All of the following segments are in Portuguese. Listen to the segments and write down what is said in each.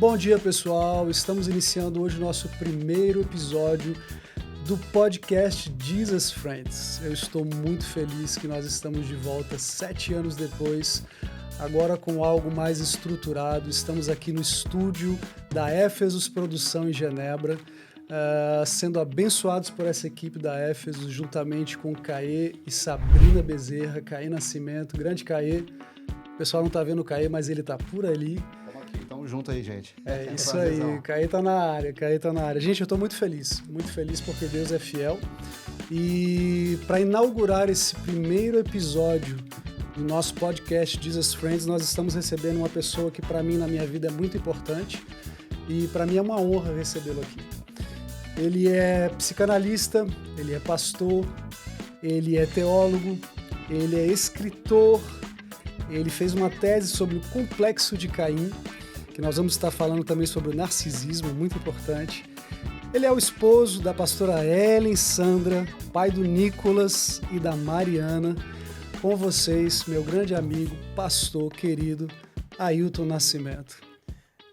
Bom dia, pessoal. Estamos iniciando hoje o nosso primeiro episódio do podcast Jesus Friends. Eu estou muito feliz que nós estamos de volta 7 anos depois, agora com algo mais estruturado. Estamos aqui no estúdio da Éfesos Produção em Genebra, sendo abençoados por essa equipe da Éfesos, juntamente com Caê e Sabrina Bezerra, Caê Nascimento, grande Caê. O pessoal não está vendo o Caê, mas ele está por ali. Tamo junto aí, gente. É isso aí, Caê tá na área, Caê tá na área. Gente, eu tô muito feliz porque Deus é fiel. E para inaugurar esse primeiro episódio do nosso podcast Jesus Friends, nós estamos recebendo uma pessoa que para mim, na minha vida, é muito importante e para mim é uma honra recebê-lo aqui. Ele é psicanalista, ele é pastor, ele é teólogo, ele é escritor, ele fez uma tese sobre o complexo de Caim, que nós vamos estar falando também sobre o narcisismo, muito importante. Ele é o esposo da pastora Ellen Sandra, pai do Nicolas e da Mariana. Com vocês, meu grande amigo, pastor querido, Ailton Nascimento.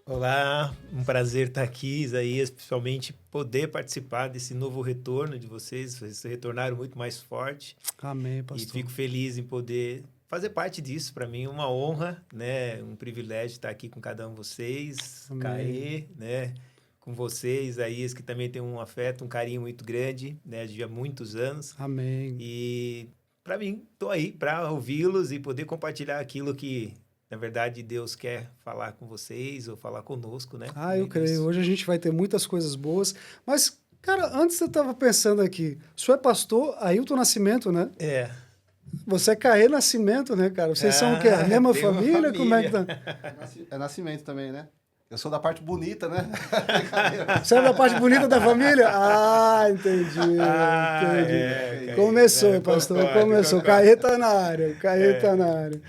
Olá, um prazer estar aqui, Isaías, principalmente poder participar desse novo retorno de vocês. Vocês retornaram muito mais forte. Amém, pastor. E fico feliz em poder fazer parte disso. Para mim é uma honra, né? Um privilégio estar aqui com cada um de vocês. Amém. Caê, né? Com vocês, Isaías, que também tem um afeto, um carinho muito grande, né? De há muitos anos. Amém. E para mim, estou aí para ouvi-los e poder compartilhar aquilo que, na verdade, Deus quer falar com vocês ou falar conosco, né? Eu creio. Hoje a gente vai ter muitas coisas boas. Mas, cara, antes eu estava pensando aqui, o senhor é pastor Ailton Nascimento, né? É. Você é Caê Nascimento, né, cara? Vocês são o quê? A mesma família? Como é que tá? É Nascimento também, né? Eu sou da parte bonita, né? Você é da parte bonita da família? Entendi. Começou, pastor, começou. Caê tá na área, tá na área.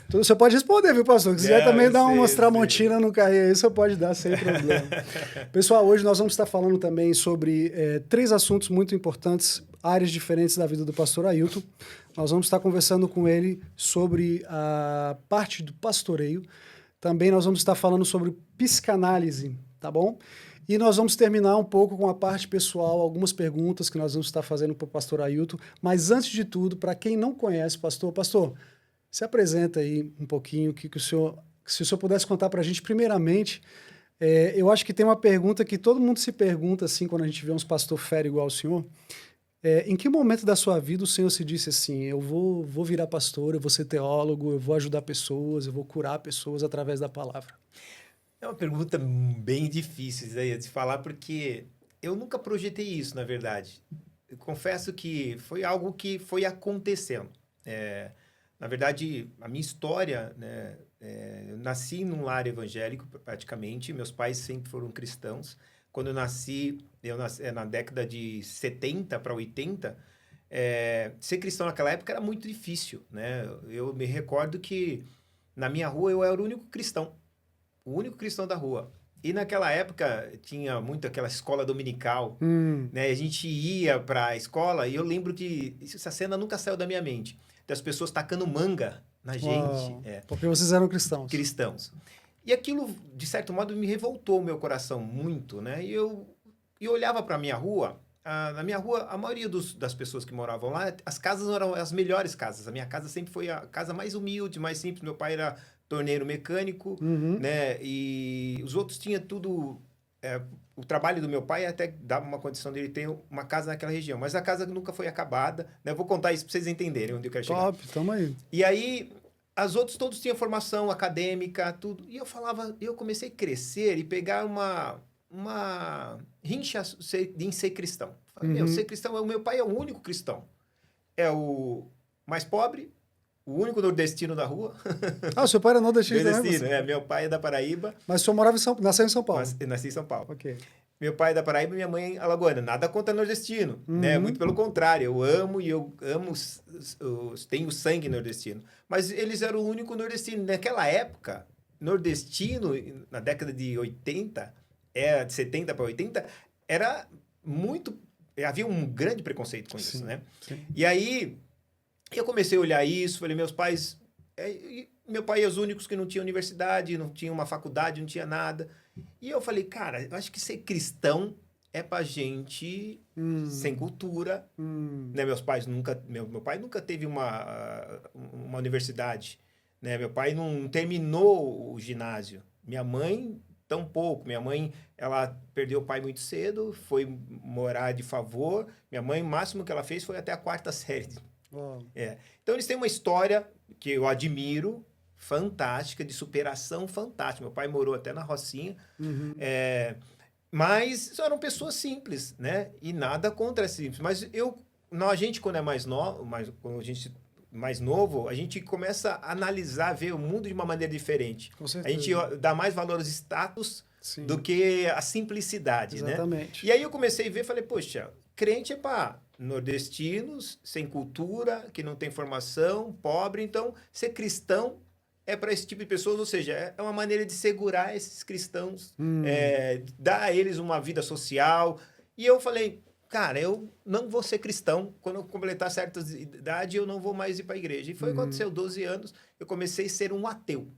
Então, você pode responder, viu, pastor? Se quiser também dar umas tramontina no Caê aí, você pode dar sem problema. Pessoal, hoje nós vamos estar falando também sobre 3 assuntos muito importantes, áreas diferentes da vida do pastor Ailton. Nós vamos estar conversando com ele sobre a parte do pastoreio. Também nós vamos estar falando sobre psicanálise, tá bom? E nós vamos terminar um pouco com a parte pessoal, algumas perguntas que nós vamos estar fazendo para o pastor Ailton. Mas antes de tudo, para quem não conhece, pastor, se apresenta aí um pouquinho, se o senhor pudesse contar para a gente, primeiramente, eu acho que tem uma pergunta que todo mundo se pergunta, assim, quando a gente vê uns pastor fera igual o senhor. Em que momento da sua vida o Senhor se disse assim, eu vou virar pastor, eu vou ser teólogo, eu vou ajudar pessoas, eu vou curar pessoas através da palavra? É uma pergunta bem difícil, Isaías, de falar, porque eu nunca projetei isso, na verdade. Eu confesso que foi algo que foi acontecendo. Na verdade, a minha história, né, eu nasci num lar evangélico, praticamente, meus pais sempre foram cristãos. Quando eu nasci na década de 70 para 80, ser cristão naquela época era muito difícil, né? Eu me recordo que na minha rua eu era o único cristão da rua. E naquela época tinha muito aquela escola dominical, né? A gente ia para a escola e eu lembro que essa cena nunca saiu da minha mente, das pessoas tacando manga na gente. Porque vocês eram cristãos. Cristãos. E aquilo, de certo modo, me revoltou o meu coração muito, né? E eu olhava para a minha rua. Na minha rua, a maioria das pessoas que moravam lá, as casas não eram as melhores casas. A minha casa sempre foi a casa mais humilde, mais simples. Meu pai era torneiro mecânico, né? E os outros tinham tudo... o trabalho do meu pai até dava uma condição dele ter uma casa naquela região. Mas a casa nunca foi acabada, né? Eu vou contar isso para vocês entenderem onde eu quero chegar. Top, tamo aí. E aí... As outras todos tinham formação acadêmica, tudo. E eu comecei a crescer e pegar uma rincha em ser cristão. Falei, ser cristão, o meu pai é o único cristão. É o mais pobre, o único nordestino da rua. Seu pai era nordestino também? Meu pai é da Paraíba. Mas o senhor nasceu em São Paulo? Eu nasci em São Paulo. Ok. Meu pai é da Paraíba e minha mãe é alagoana. Nada contra nordestino, né? Muito pelo contrário. Eu amo tenho sangue nordestino. Mas eles eram o único nordestino. Naquela época, nordestino, na década de 80, de 70 para 80, era muito... Havia um grande preconceito com isso, né? Sim. E aí, eu comecei a olhar isso, falei, meus pais... meu pai é os únicos que não tinha universidade, não tinha uma faculdade, não tinha nada. E eu falei, cara, eu acho que ser cristão é pra gente sem cultura. Né? Meus pais nunca... Meu pai nunca teve uma universidade. Né? Meu pai não terminou o ginásio. Minha mãe, tampouco. Minha mãe, ela perdeu o pai muito cedo, foi morar de favor. Minha mãe, o máximo que ela fez foi até a 4ª série. Então, eles têm uma história que eu admiro, fantástica, de superação fantástica. Meu pai morou até na Rocinha. Mas eram pessoas simples, né? E nada contra simples. Mas a gente, quando é quando a gente mais novo, a gente começa a analisar, ver o mundo de uma maneira diferente. Com certeza. A gente dá mais valor aos status do que a simplicidade, Exatamente. né? E aí eu comecei a ver, falei, poxa, crente é para nordestinos, sem cultura, que não tem formação, pobre. Então, ser cristão é para esse tipo de pessoas, ou seja, é uma maneira de segurar esses cristãos, dar a eles uma vida social. E eu falei, cara, eu não vou ser cristão. Quando eu completar certa idade, eu não vou mais ir para a igreja. E foi quando aconteceu, 12 anos, eu comecei a ser um ateu.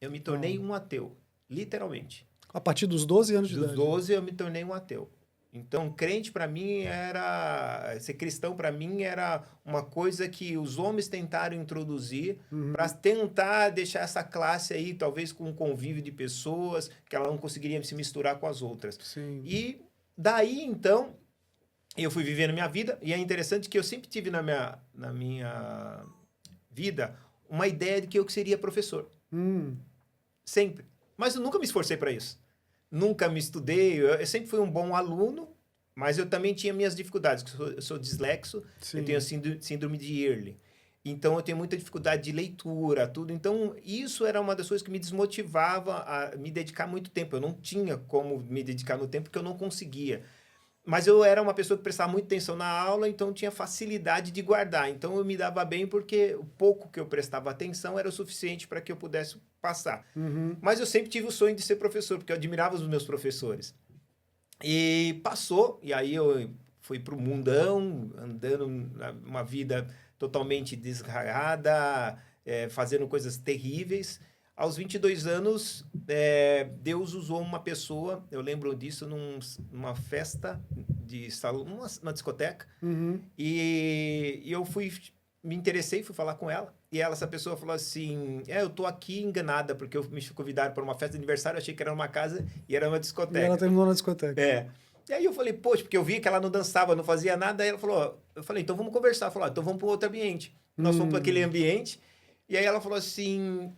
Eu me tornei um ateu, literalmente. A partir dos 12 anos de idade? Dos 12, eu me tornei um ateu. Então, crente para mim ser cristão para mim era uma coisa que os homens tentaram introduzir para tentar deixar essa classe aí, talvez com um convívio de pessoas, que ela não conseguiria se misturar com as outras. Sim. E daí, então, eu fui vivendo minha vida, e é interessante que eu sempre tive na minha vida uma ideia de que eu seria professor. Sempre. Mas eu nunca me esforcei para isso. Nunca me estudei, eu sempre fui um bom aluno, mas eu também tinha minhas dificuldades. Eu sou dislexo, eu tenho síndrome de Early. Então, eu tenho muita dificuldade de leitura, tudo. Então, isso era uma das coisas que me desmotivava a me dedicar muito tempo. Eu não tinha como me dedicar no tempo, porque eu não conseguia. Mas eu era uma pessoa que prestava muita atenção na aula, então tinha facilidade de guardar. Então, eu me dava bem porque o pouco que eu prestava atenção era o suficiente para que eu pudesse passar. Mas eu sempre tive o sonho de ser professor, porque eu admirava os meus professores. E passou, e aí eu fui para o mundão, andando uma vida totalmente desgarrada, fazendo coisas terríveis. Aos 22 anos, Deus usou uma pessoa, eu lembro disso, numa festa de salão, numa discoteca, e eu me interessei, fui falar com ela, e essa pessoa falou assim, eu tô aqui enganada, porque me convidaram para uma festa de aniversário, eu achei que era uma casa e era uma discoteca. E ela terminou na discoteca. E aí eu falei, poxa, porque eu vi que ela não dançava, não fazia nada, aí ela falou, eu falei, então vamos conversar. Ela falou, então vamos para outro ambiente. Nós fomos para aquele ambiente, e aí ela falou assim,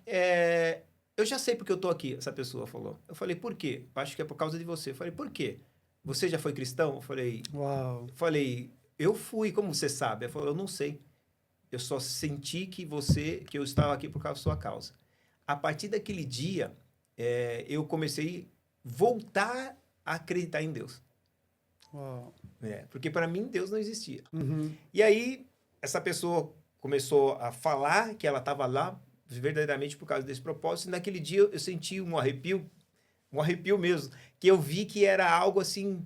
eu já sei porque eu tô aqui, essa pessoa falou. Eu falei, por quê? Eu acho que é por causa de você. Eu falei, por quê? Você já foi cristão? Eu falei, eu fui, como você sabe? Ela falou, eu não sei. Eu só senti que eu estava aqui por causa da sua causa. A partir daquele dia, eu comecei a voltar a acreditar em Deus. Porque para mim, Deus não existia. E aí, essa pessoa começou a falar que ela estava lá verdadeiramente por causa desse propósito. E naquele dia eu senti um arrepio mesmo, que eu vi que era algo assim,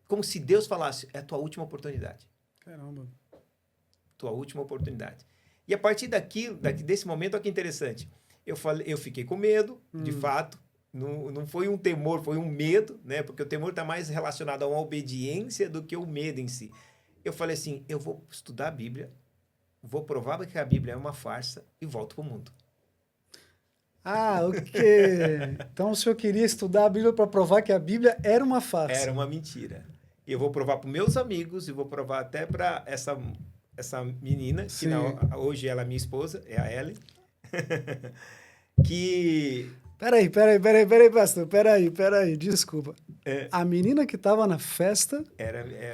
como se Deus falasse, é a tua última oportunidade. Caramba. Tua última oportunidade. E a partir desse momento, olha que interessante, eu fiquei com medo, de fato, não foi um temor, foi um medo, né? Porque o temor está mais relacionado a uma obediência do que o medo em si. Eu falei assim, eu vou estudar a Bíblia, vou provar que a Bíblia é uma farsa e volto para o mundo. Ok. Então o senhor queria estudar a Bíblia para provar que a Bíblia era uma farsa. Era uma mentira. Eu vou provar para meus amigos e vou provar até para essa menina, que hoje ela é minha esposa, é a Ellen, que... Peraí, pastor. Peraí, desculpa. A menina que estava na festa...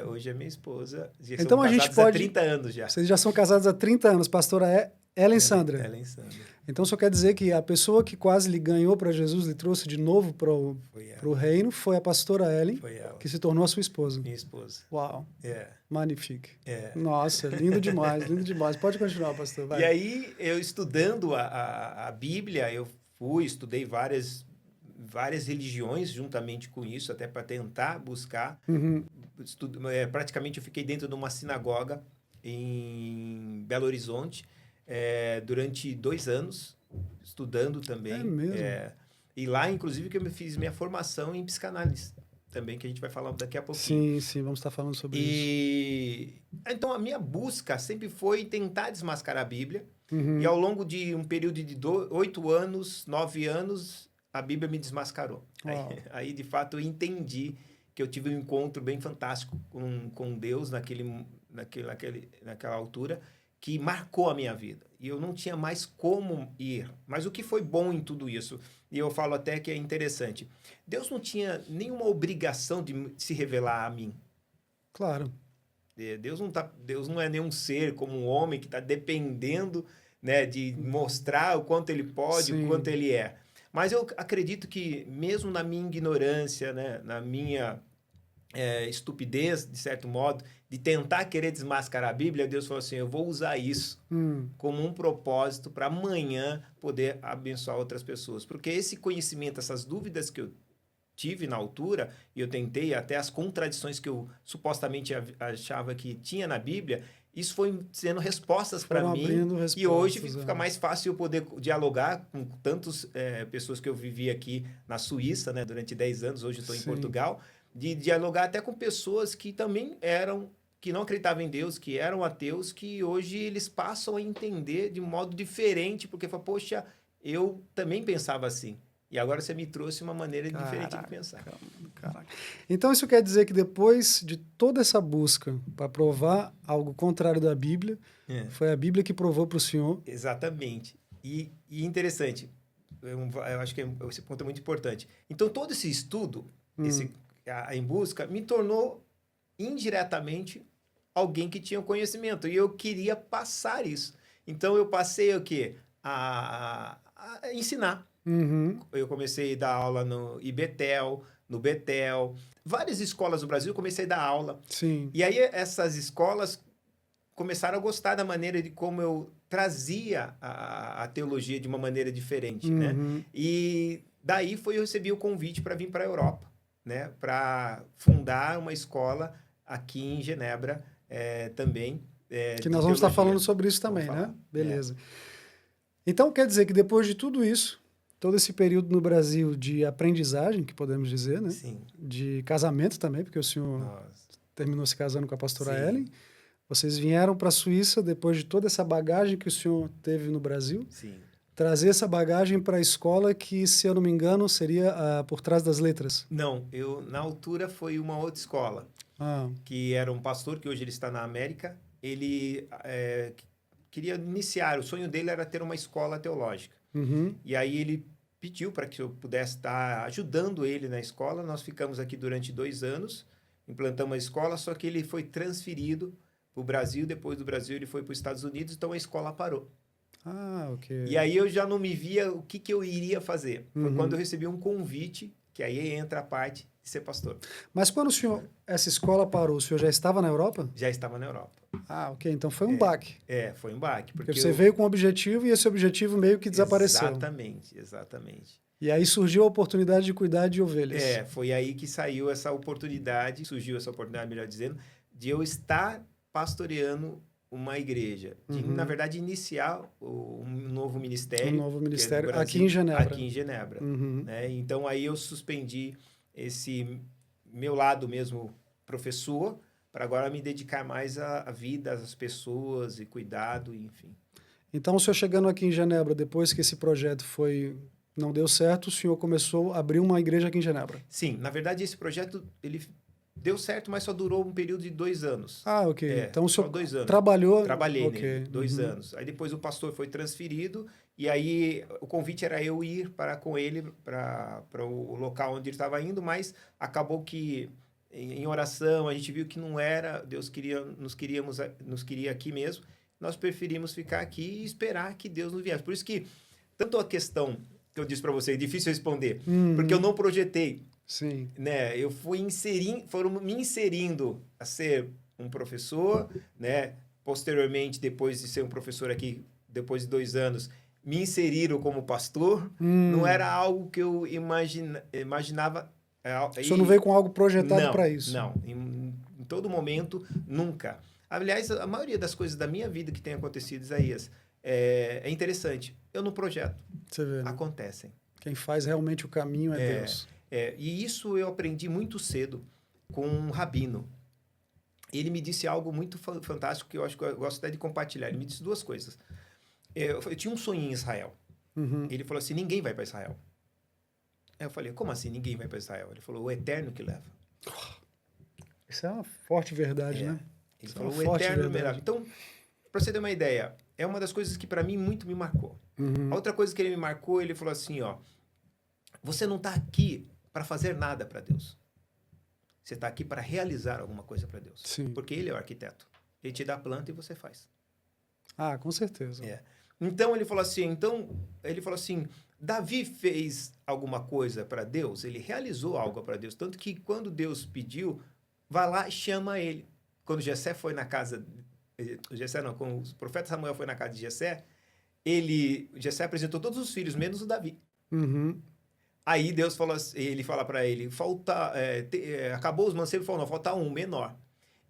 hoje é minha esposa. Então a gente pode... há 30 anos já. Vocês já são casados há 30 anos, pastora Ellen Sandra. Ellen Sandra. Então só quer dizer que a pessoa que quase lhe ganhou para Jesus, lhe trouxe de novo para o reino, foi a pastora Ellen, que se tornou a sua esposa. Minha esposa. Uau. Magnifique. Nossa, lindo demais, lindo demais. Pode continuar, pastor. Vai. E aí, eu estudando a Bíblia, eu estudei várias religiões juntamente com isso, até para tentar buscar. Praticamente eu fiquei dentro de uma sinagoga em Belo Horizonte durante 2 anos. estudando também. É mesmo? E lá, inclusive, que eu fiz minha formação em psicanálise também, que a gente vai falar daqui a Sim, pouquinho. sim, vamos estar falando sobre isso. Então, a minha busca sempre foi tentar desmascarar a Bíblia. Uhum. E ao longo de um período de 8 anos, 9 anos, a Bíblia me desmascarou. Aí, de fato, eu entendi que eu tive um encontro bem fantástico com Deus naquela altura, que marcou a minha vida. E eu não tinha mais como ir. Mas o que foi bom em tudo isso? E eu falo até que é interessante. Deus não tinha nenhuma obrigação de se revelar a mim. Claro. Deus não é nenhum ser como um homem que está dependendo, né, de mostrar o quanto ele pode, Sim. o quanto ele é. Mas eu acredito que, mesmo na minha ignorância, né, na minha estupidez, de certo modo, de tentar querer desmascarar a Bíblia, Deus falou assim, eu vou usar isso como um propósito para amanhã poder abençoar outras pessoas. Porque esse conhecimento, essas dúvidas que eu tive na altura, e eu tentei, até as contradições que eu supostamente achava que tinha na Bíblia, isso foi sendo respostas para mim, e hoje fica mais fácil eu poder dialogar com tantas pessoas que eu vivi aqui na Suíça, né, durante 10 anos, hoje eu estou em Portugal, de dialogar até com pessoas que também que não acreditavam em Deus, que eram ateus, que hoje eles passam a entender de modo diferente, porque falam, poxa, eu também pensava assim. E agora você me trouxe uma maneira diferente de pensar. Caraca. Então, isso quer dizer que depois de toda essa busca para provar algo contrário da Bíblia, foi a Bíblia que provou para o senhor? Exatamente. E interessante, eu acho que esse ponto é muito importante. Então, todo esse estudo, em busca, me tornou indiretamente alguém que tinha conhecimento. E eu queria passar isso. Então, eu passei o quê? A ensinar. Eu comecei a dar aula no IBETEL, no Betel, várias escolas do Brasil, eu comecei a dar aula. Sim. E aí essas escolas começaram a gostar da maneira de como eu trazia a teologia de uma maneira diferente, né? E daí eu recebi o convite para vir para a Europa, né? Para fundar uma escola aqui em Genebra também. Que nós vamos estar falando sobre isso também, né? Beleza. Então, quer dizer que depois de tudo isso, todo esse período no Brasil de aprendizagem, que podemos dizer, né? Sim. De casamento também, porque o senhor terminou se casando com a pastora Ellen. Vocês vieram para a Suíça depois de toda essa bagagem que o senhor teve no Brasil. Sim. Trazer essa bagagem para a escola que, se eu não me engano, seria por trás das letras. Não, na altura foi uma outra escola, que era um pastor, que hoje ele está na América. Ele queria iniciar, o sonho dele era ter uma escola teológica. E aí ele pediu para que eu pudesse estar ajudando ele na escola. Nós ficamos aqui durante 2 anos, implantamos a escola, só que ele foi transferido para o Brasil. Depois do Brasil ele foi para os Estados Unidos, então a escola parou. Ok. E aí eu já não me via o que eu iria fazer. Foi quando eu recebi um convite, que aí entra a parte de ser pastor. Mas quando essa escola parou, o senhor já estava na Europa? Já estava na Europa. Ok. Então foi um baque. Foi um baque. Porque você veio com um objetivo e esse objetivo meio que desapareceu. Exatamente. E aí surgiu a oportunidade de cuidar de ovelhas. Foi aí que surgiu essa oportunidade, melhor dizendo, de eu estar pastoreando uma igreja. Na verdade, iniciar um novo ministério. Um novo ministério Brasil, aqui em Genebra. Aqui em Genebra. Né? Então, aí eu suspendi esse meu lado mesmo professor, para agora me dedicar mais à vida, às pessoas e cuidado, enfim. Então, o senhor chegando aqui em Genebra, depois que esse projeto não deu certo, o senhor começou a abrir uma igreja aqui em Genebra? Sim, na verdade esse projeto ele deu certo, mas só durou um período de 2 anos. Ok. Então o senhor 2 anos. Trabalhei nele, 2 anos. Aí depois o pastor foi transferido e aí o convite era eu ir com ele para o local onde ele estava indo, mas acabou que em oração a gente viu que não era, Deus nos queria aqui mesmo. Nós preferimos ficar aqui e esperar que Deus nos viesse. Por isso que tanto a questão que eu disse para você, é difícil responder, porque eu não projetei. Sim. Né? Eu foram me inserindo a ser um professor, né? Posteriormente, depois de ser um professor aqui, depois de 2 anos, me inseriram como pastor. Não era algo que eu imaginava. O senhor não veio com algo projetado para isso? Não, em todo momento, nunca. Aliás, a maioria das coisas da minha vida que tem acontecido, Isaías, é interessante. Eu não projeto. Você vê, né? Acontecem. Quem faz realmente o caminho é Deus. E isso eu aprendi muito cedo com um rabino. Ele me disse algo muito fantástico que eu acho que eu gosto até de compartilhar. Ele me disse duas coisas. Eu tinha um sonho em Israel. Uhum. Ele falou assim, ninguém vai para Israel. Aí eu falei, como assim ninguém vai para Israel? Ele falou, o Eterno que leva. Isso é uma forte verdade, né? Ele Isso falou, é o uma forte Eterno me verdade. leva. Então, para você ter uma ideia, é uma das coisas que para mim muito me marcou. A outra coisa que ele me marcou, ele falou assim, ó, você não está aqui para fazer nada para Deus. Você está aqui para realizar alguma coisa para Deus. Sim. Porque Ele é o arquiteto. Ele te dá a planta e você faz. Ah, com certeza. Então ele falou assim, Davi fez alguma coisa para Deus, ele realizou algo para Deus, tanto que quando Deus pediu, vai lá e chama ele. Quando Jessé foi na casa, quando o profeta Samuel foi na casa de Jessé, Jessé apresentou todos os filhos, menos o Davi. Uhum. Aí Deus ele fala para ele, acabou os mancebos, falou, não, falta um, menor.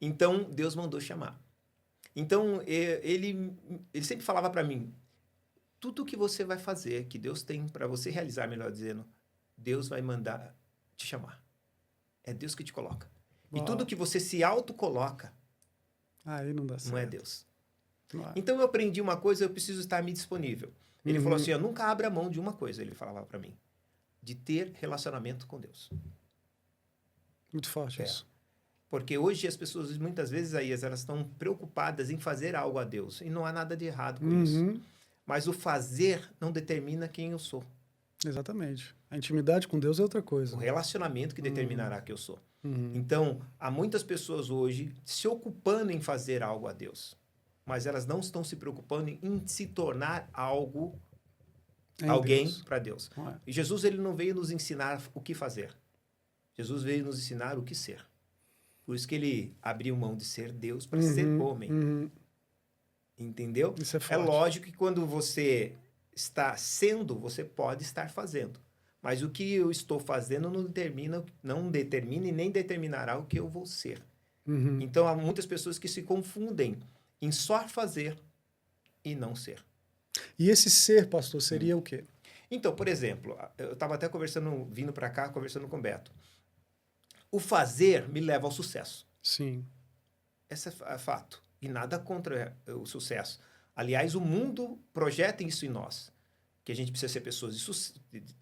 Então Deus mandou chamar. Então ele sempre falava para mim, tudo que você vai fazer, que Deus tem para você realizar, melhor dizendo, Deus vai mandar te chamar. É Deus que te coloca. Uau. E tudo que você se autocoloca, aí não dá certo. não é Deus. Claro. Então eu aprendi uma coisa, eu preciso estar me disponível. Ele falou assim, nunca abra mão de uma coisa, ele falava para mim, de ter relacionamento com Deus. Muito forte isso. Porque hoje as pessoas, muitas vezes, elas estão preocupadas em fazer algo a Deus. E não há nada de errado com isso. Mas o fazer não determina quem eu sou. Exatamente. A intimidade com Deus é outra coisa. O relacionamento que determinará quem eu sou. Então, há muitas pessoas hoje se ocupando em fazer algo a Deus. Mas elas não estão se preocupando em se tornar alguém para Deus. E Jesus, ele não veio nos ensinar o que fazer. Jesus veio nos ensinar o que ser. Por isso que ele abriu mão de ser Deus para ser homem. Entendeu? Isso é forte. É lógico que quando você está sendo, você pode estar fazendo. Mas o que eu estou fazendo não determina e nem determinará o que eu vou ser. Então, há muitas pessoas que se confundem em só fazer e não ser. E esse ser, pastor, seria o quê? Então, por exemplo, eu estava até vindo para cá, conversando com o Beto. O fazer me leva ao sucesso. Sim. Esse é fato. E nada contra o sucesso. Aliás, o mundo projeta isso em nós. Que a gente precisa ser pessoas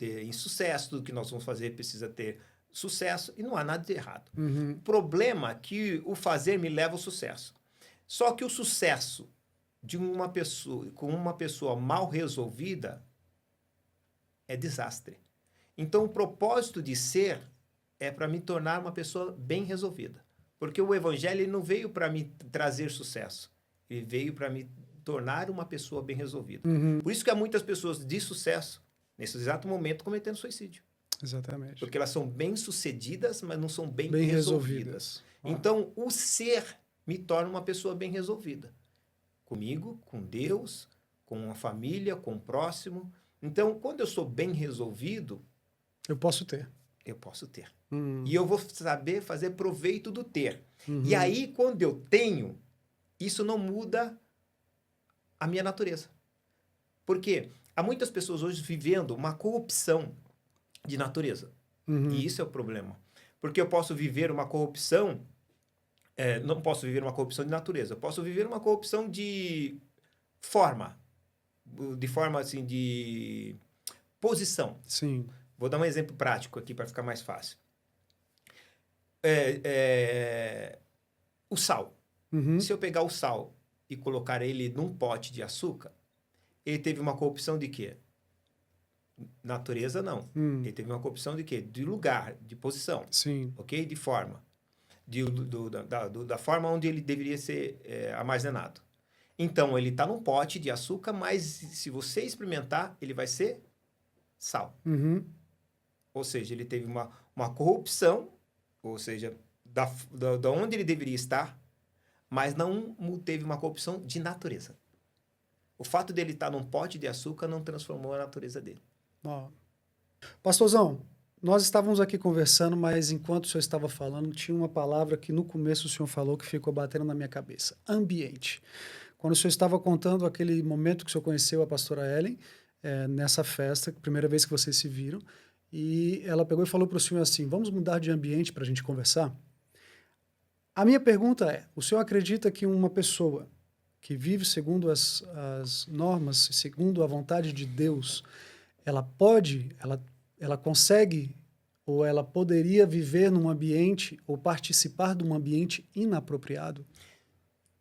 em sucesso, tudo que nós vamos fazer precisa ter sucesso, e não há nada de errado. O problema é que o fazer me leva ao sucesso. Só que o sucesso com uma pessoa mal resolvida é desastre. Então, o propósito de ser é para me tornar uma pessoa bem resolvida. Porque o evangelho ele não veio para me trazer sucesso. Ele veio para me tornar uma pessoa bem resolvida. Por isso que há muitas pessoas de sucesso, nesse exato momento, cometendo suicídio. Exatamente. Porque elas são bem-sucedidas, mas não são bem resolvidas. Então, o ser me torna uma pessoa bem resolvida. Comigo, com Deus, com a família, com o próximo. Então, quando eu sou bem resolvido... eu posso ter. Eu posso ter. E eu vou saber fazer proveito do ter. E aí, quando eu tenho, isso não muda a minha natureza. Porque há muitas pessoas hoje vivendo uma corrupção de natureza. E isso é o problema. Porque eu posso viver uma corrupção... não posso viver uma corrupção de natureza. Eu posso viver uma corrupção de forma. De forma, assim, de posição. Sim. Vou dar um exemplo prático aqui para ficar mais fácil. O sal. Se eu pegar o sal e colocar ele num pote de açúcar, ele teve uma corrupção de quê? Natureza, não. Ele teve uma corrupção de quê? De lugar, de posição. Sim. Ok? De forma. Da forma onde ele deveria ser armazenado. Então, ele está num pote de açúcar, mas se você experimentar, ele vai ser sal. Ou seja, ele teve uma corrupção, ou seja, da onde ele deveria estar, mas não teve uma corrupção de natureza. O fato dele estar num pote de açúcar não transformou a natureza dele. Pastorzão, nós estávamos aqui conversando, mas enquanto o senhor estava falando, tinha uma palavra que no começo o senhor falou que ficou batendo na minha cabeça. Ambiente. quando o senhor estava contando aquele momento que o senhor conheceu a pastora Ellen, nessa festa, primeira vez que vocês se viram, e ela pegou e falou para o senhor assim, vamos mudar de ambiente para a gente conversar? A minha pergunta é, o senhor acredita que uma pessoa que vive segundo as normas, segundo a vontade de Deus, ela consegue ou ela poderia viver num ambiente ou participar de um ambiente inapropriado?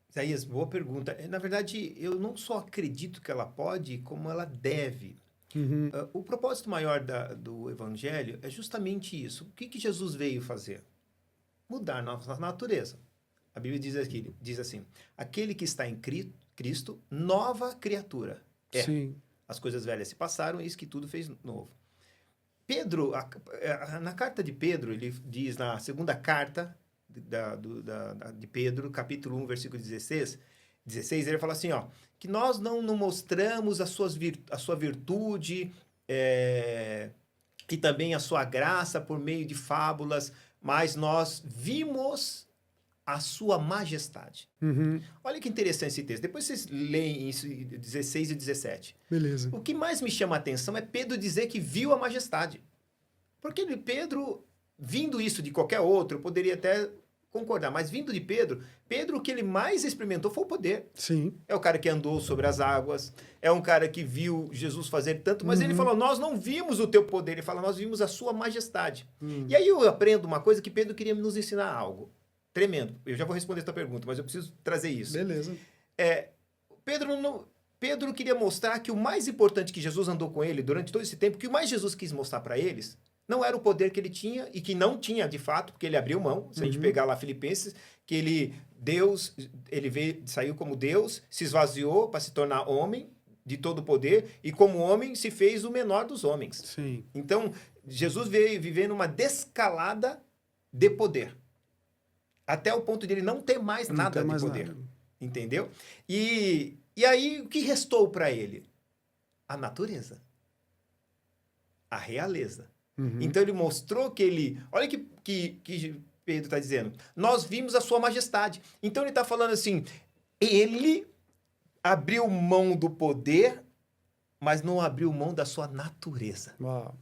Isaías, boa pergunta. Na verdade, eu não só acredito que ela pode, como ela deve. Uhum. O propósito maior do Evangelho é justamente isso. O que Jesus veio fazer? Mudar nossa natureza. A Bíblia diz assim, aquele que está em Cristo, nova criatura. Sim. As coisas velhas se passaram, eis que tudo fez novo. Pedro, na carta de Pedro, ele diz na segunda carta de Pedro, capítulo 1, versículo 16, ele fala assim, ó, que nós não mostramos a sua virtude e também a sua graça por meio de fábulas, mas nós vimos a sua majestade. Uhum. Olha que interessante esse texto. Depois vocês leem isso, 16 e 17. Beleza. O que mais me chama a atenção é Pedro dizer que viu a majestade. Porque Pedro, vindo isso de qualquer outro, eu poderia até concordar, mas vindo de Pedro, o que ele mais experimentou foi o poder. Sim. É o cara que andou sobre as águas, é um cara que viu Jesus fazer tanto, mas ele falou, nós não vimos o teu poder, ele fala, nós vimos a sua majestade. E aí eu aprendo uma coisa que Pedro queria nos ensinar algo tremendo. Eu já vou responder a tua pergunta, mas eu preciso trazer isso. Beleza. Pedro queria mostrar que o mais importante que Jesus andou com ele durante todo esse tempo, que o mais Jesus quis mostrar para eles, não era o poder que ele tinha, e que não tinha de fato, porque ele abriu mão. Se a gente pegar lá Filipenses, que saiu como Deus, se esvaziou para se tornar homem, de todo o poder, e como homem se fez o menor dos homens. Sim. Então, Jesus veio viver numa descalada de poder. Até o ponto de ele não ter mais nada de poder. Entendeu? E aí, o que restou para ele? A natureza. A realeza. Então, ele mostrou que ele... Olha que Pedro está dizendo. Nós vimos a sua majestade. Então, ele está falando assim, ele abriu mão do poder, mas não abriu mão da sua natureza. Uau.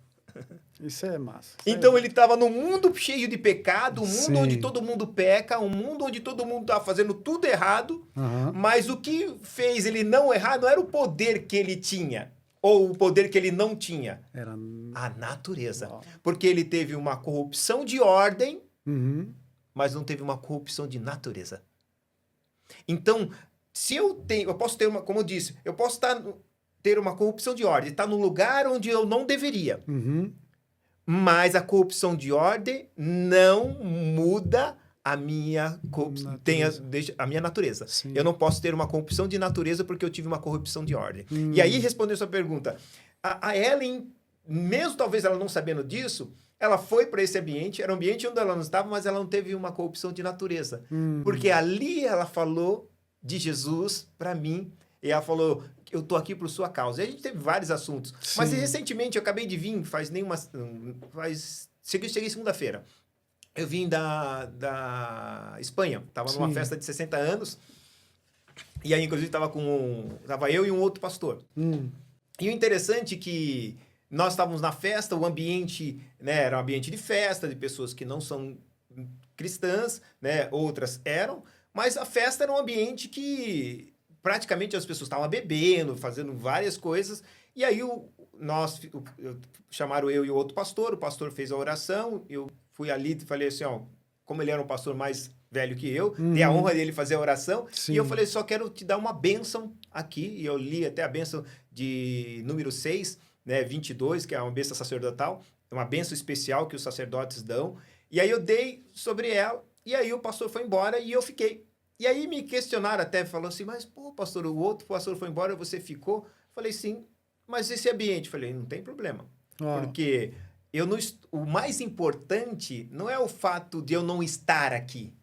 Isso é massa. Então ele estava num mundo cheio de pecado, um mundo onde todo mundo peca, um mundo onde todo mundo estava fazendo tudo errado, mas o que fez ele não errar não era o poder que ele tinha, ou o poder que ele não tinha. Era a natureza. Uau. Porque ele teve uma corrupção de ordem, mas não teve uma corrupção de natureza. Então, se eu posso ter como eu disse, eu posso ter uma corrupção de ordem, estar no lugar onde eu não deveria. Mas a corrupção de ordem não muda a minha natureza. Eu não posso ter uma corrupção de natureza porque eu tive uma corrupção de ordem. E aí, respondendo a sua pergunta, a Ellen, mesmo talvez ela não sabendo disso, ela foi para esse ambiente, era um ambiente onde ela não estava, mas ela não teve uma corrupção de natureza. Porque ali ela falou de Jesus para mim, e ela falou, eu tô aqui por sua causa. E a gente teve vários assuntos. Sim. Mas recentemente, eu acabei de vir, cheguei segunda-feira. Eu vim da Espanha. Tava numa festa de 60 anos. E aí, inclusive, tava eu e um outro pastor. E o interessante é que nós estávamos na festa, o ambiente, né, era um ambiente de festa, de pessoas que não são cristãs, né, outras eram, mas a festa era um ambiente que praticamente as pessoas estavam bebendo, fazendo várias coisas, e aí chamaram eu e o outro pastor, o pastor fez a oração, eu fui ali e falei assim, ó, como ele era um pastor mais velho que eu, dei a honra dele fazer a oração, e eu falei, só quero te dar uma bênção aqui, e eu li até a bênção de número 6, né, 22, que é uma bênção sacerdotal, é uma bênção especial que os sacerdotes dão, e aí eu dei sobre ela, e aí o pastor foi embora e eu fiquei. E aí me questionaram até, falou assim, mas, pô, pastor, o outro pastor foi embora, você ficou? Falei, sim, mas esse ambiente? Falei, não tem problema. Porque o mais importante não é o fato de eu não estar aqui.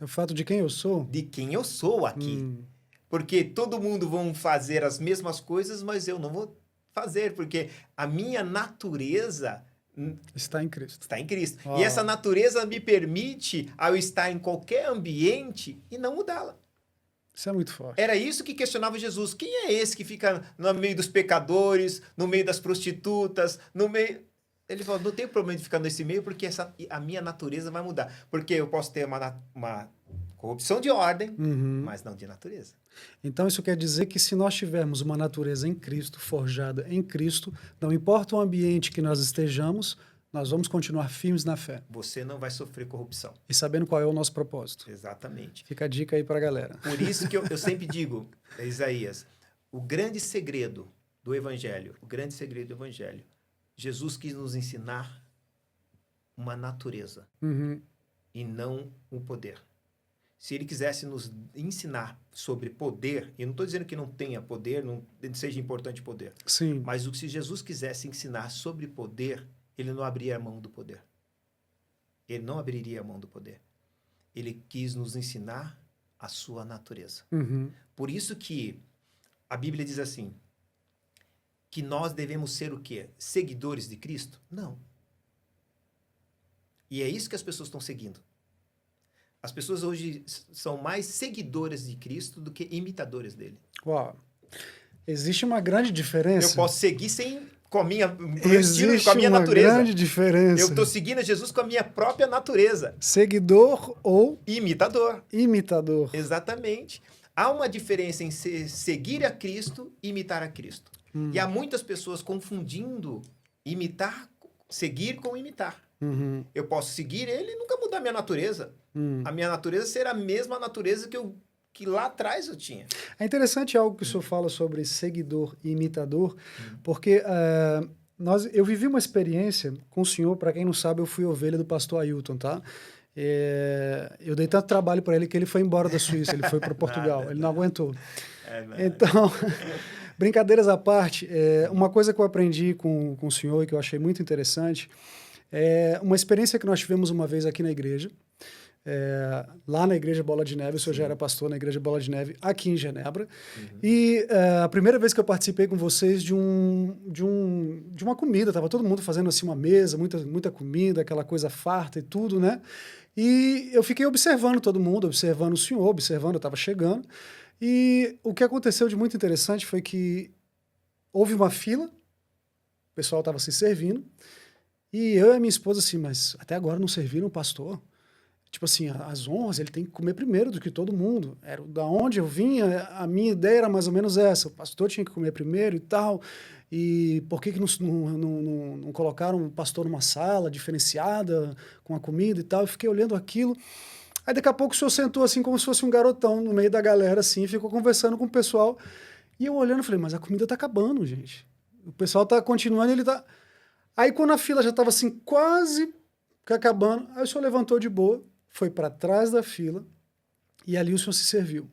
É o fato de quem eu sou? De quem eu sou aqui. Porque todo mundo vão fazer as mesmas coisas, mas eu não vou fazer, porque a minha natureza... Está em Cristo. Está em Cristo. E essa natureza me permite, ao estar em qualquer ambiente, e não mudá-la. Isso é muito forte. Era isso que questionava Jesus. Quem é esse que fica no meio dos pecadores, no meio das prostitutas, no meio... Ele falou, não tem problema de ficar nesse meio, porque a minha natureza vai mudar. Porque eu posso ter uma corrupção de ordem, mas não de natureza. Então, isso quer dizer que se nós tivermos uma natureza em Cristo, forjada em Cristo, não importa o ambiente que nós estejamos, nós vamos continuar firmes na fé. Você não vai sofrer corrupção. E sabendo qual é o nosso propósito. Exatamente. Fica a dica aí para a galera. Por isso que eu sempre digo, Isaías, o grande segredo do Evangelho, Jesus quis nos ensinar uma natureza e não um poder. Se ele quisesse nos ensinar sobre poder, e eu não estou dizendo que não tenha poder, não seja importante poder, Sim. mas se Jesus quisesse ensinar sobre poder, ele não abriria a mão do poder. Ele não abriria a mão do poder. Ele quis nos ensinar a sua natureza. Por isso que a Bíblia diz assim, que nós devemos ser o quê? Seguidores de Cristo? Não. E é isso que as pessoas estão seguindo. As pessoas hoje são mais seguidoras de Cristo do que imitadoras dele. Uau. Existe uma grande diferença. Eu posso seguir com a minha Existe com a minha uma natureza. grande diferença. Eu estou seguindo Jesus com a minha própria natureza. Seguidor ou imitador. Imitador. Exatamente. Há uma diferença em seguir a Cristo e imitar a Cristo. E há muitas pessoas confundindo seguir com imitar. Eu posso seguir ele e nunca mudar a minha natureza. A minha natureza será a mesma natureza que lá atrás eu tinha. É interessante algo que o senhor fala sobre seguidor e imitador, porque eu vivi uma experiência com o senhor, para quem não sabe, eu fui ovelha do pastor Ailton, tá? Eu dei tanto trabalho para ele que ele foi embora da Suíça, ele foi para Portugal, ele não aguentou. Então, brincadeiras à parte, uma coisa que eu aprendi com o senhor e que eu achei muito interessante é uma experiência que nós tivemos uma vez aqui na igreja, lá na Igreja Bola de Neve. O senhor já era pastor na Igreja Bola de Neve, aqui em Genebra. E a primeira vez que eu participei com vocês de uma comida, estava todo mundo fazendo assim uma mesa, muita comida, aquela coisa farta e tudo, né? E eu fiquei observando todo mundo, observando o senhor, eu estava chegando. E o que aconteceu de muito interessante foi que houve uma fila, o pessoal estava se servindo, e eu e a minha esposa assim, mas até agora não serviram o pastor? Tipo assim, às 11 ele tem que comer primeiro do que todo mundo. Era da onde eu vinha, a minha ideia era mais ou menos essa. O pastor tinha que comer primeiro e tal. E por que não colocaram o pastor numa sala diferenciada com a comida e tal? Eu fiquei olhando aquilo. Aí daqui a pouco o senhor sentou assim como se fosse um garotão no meio da galera assim, ficou conversando com o pessoal. E eu olhando, falei, mas a comida tá acabando, gente. O pessoal tá continuando, ele tá... Aí quando a fila já tava assim, quase acabando, aí o senhor levantou de boa, foi para trás da fila e ali o senhor se serviu.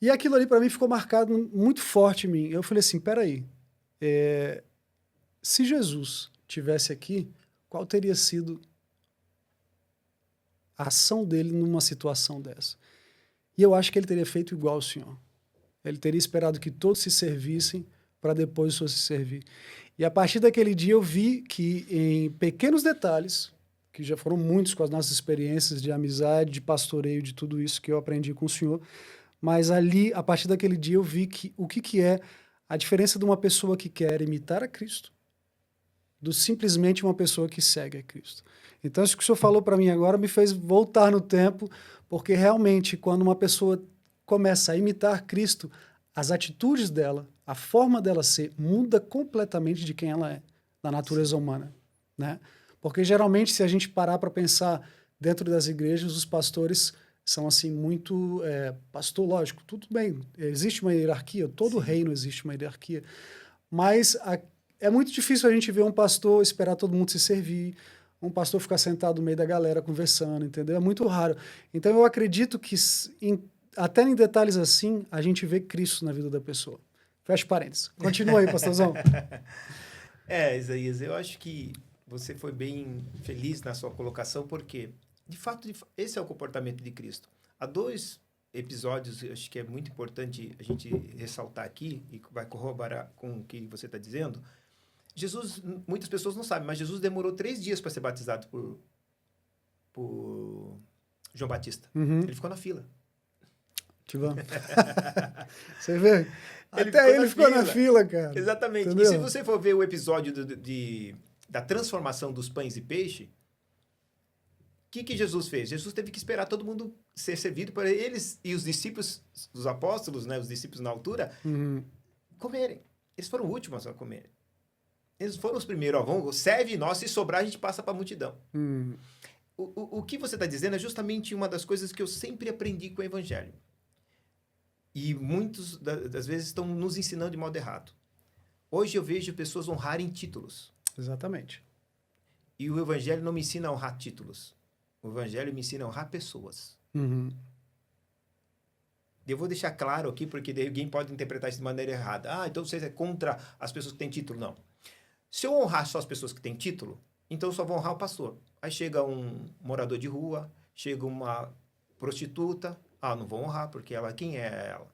E aquilo ali para mim ficou marcado muito forte em mim. Eu falei assim, peraí, se Jesus tivesse aqui, qual teria sido a ação dele numa situação dessa? E eu acho que ele teria feito igual ao senhor. Ele teria esperado que todos se servissem para depois o senhor se servir. E a partir daquele dia eu vi que em pequenos detalhes, que já foram muitos com as nossas experiências de amizade, de pastoreio, de tudo isso que eu aprendi com o senhor, mas ali, a partir daquele dia, eu vi o que é a diferença de uma pessoa que quer imitar a Cristo do simplesmente uma pessoa que segue a Cristo. Então, isso que o senhor falou para mim agora me fez voltar no tempo, porque realmente, quando uma pessoa começa a imitar Cristo, as atitudes dela, a forma dela ser, muda completamente de quem ela é, da natureza humana, né? Porque, geralmente, se a gente parar para pensar dentro das igrejas, os pastores são, assim, muito... pastor, lógico, tudo bem, existe uma hierarquia, todo reino existe uma hierarquia, mas é muito difícil a gente ver um pastor esperar todo mundo se servir, um pastor ficar sentado no meio da galera conversando, entendeu? É muito raro. Então, eu acredito que, até em detalhes assim, a gente vê Cristo na vida da pessoa. Fecha parênteses. Continua aí, pastorzão. Isaías, eu acho que você foi bem feliz na sua colocação, porque, de fato, esse é o comportamento de Cristo. Há 2 episódios, eu acho que é muito importante a gente ressaltar aqui, e vai corroborar com o que você está dizendo. Jesus, muitas pessoas não sabem, mas Jesus demorou 3 dias para ser batizado por João Batista. Ele ficou na fila. Que vamos. Você vê? Ele Até ele ficou na fila, cara. Exatamente. Entendeu? E se você for ver o episódio da transformação dos pães e peixe, o que Jesus fez? Jesus teve que esperar todo mundo ser servido para eles e os discípulos, os apóstolos, né, os discípulos na altura, comerem. Eles foram os últimos a comerem. Eles foram os primeiros. Ó, serve nós, se sobrar a gente passa para a multidão. O que você está dizendo é justamente uma das coisas que eu sempre aprendi com o Evangelho. E muitas das vezes estão nos ensinando de modo errado. Hoje eu vejo pessoas honrarem títulos. Exatamente. E o Evangelho não me ensina a honrar títulos. O Evangelho me ensina a honrar pessoas. Eu vou deixar claro aqui, porque alguém pode interpretar isso de maneira errada. Então você é contra as pessoas que têm título. Não. Se eu honrar só as pessoas que têm título, então eu só vou honrar o pastor. Aí chega um morador de rua, chega uma prostituta. Não vou honrar, porque quem é ela?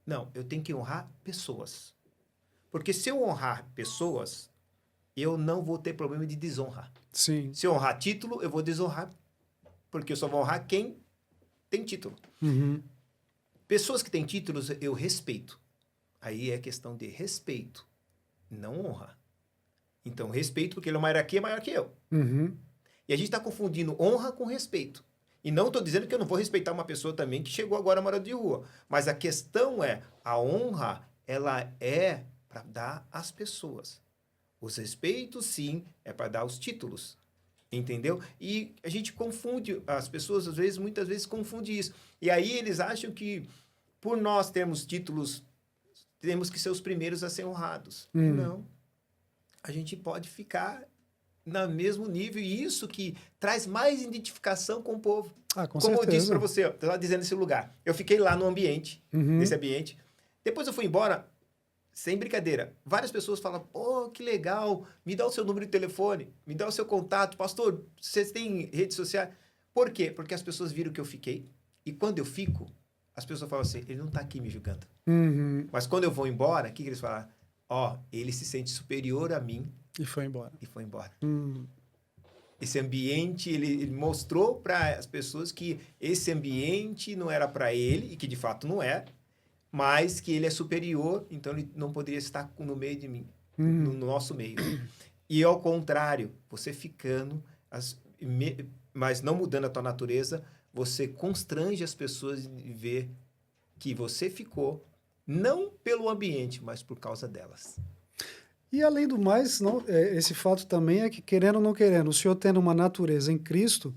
Não, eu tenho que honrar pessoas. Porque se eu honrar pessoas, eu não vou ter problema de desonrar. Sim. Se eu honrar título, eu vou desonrar, porque eu só vou honrar quem tem título. Pessoas que têm títulos, eu respeito. Aí é questão de respeito, não honra. Então, respeito, porque ele é uma hierarquia maior que eu. E a gente está confundindo honra com respeito. E não estou dizendo que eu não vou respeitar uma pessoa também que chegou agora morador de rua. Mas a questão é, a honra, ela é para dar às pessoas. Os respeitos, sim, é para dar os títulos. Entendeu? E a gente confunde, as pessoas, muitas vezes confundem isso. E aí eles acham que, por nós termos títulos, temos que ser os primeiros a ser honrados. Não. A gente pode ficar no mesmo nível, e isso que traz mais identificação com o povo. Com Como certeza. eu disse para você, eu estava dizendo nesse lugar. Eu fiquei lá no ambiente, nesse ambiente. Depois eu fui embora, sem brincadeira. Várias pessoas falam, que legal, me dá o seu número de telefone, me dá o seu contato. Pastor, vocês têm redes sociais? Por quê? Porque as pessoas viram que eu fiquei. E quando eu fico, as pessoas falam assim, ele não está aqui me julgando. Mas quando eu vou embora, o que eles falam? Ele se sente superior a mim. E foi embora. Esse ambiente, ele mostrou para as pessoas que esse ambiente não era para ele, e que de fato não é, mas que ele é superior, então ele não poderia estar no meio de mim, no nosso meio. E ao contrário, você ficando, mas não mudando a tua natureza, você constrange as pessoas de ver que você ficou, não pelo ambiente, mas por causa delas. E além do mais, esse fato também é que, querendo ou não querendo, o senhor tendo uma natureza em Cristo,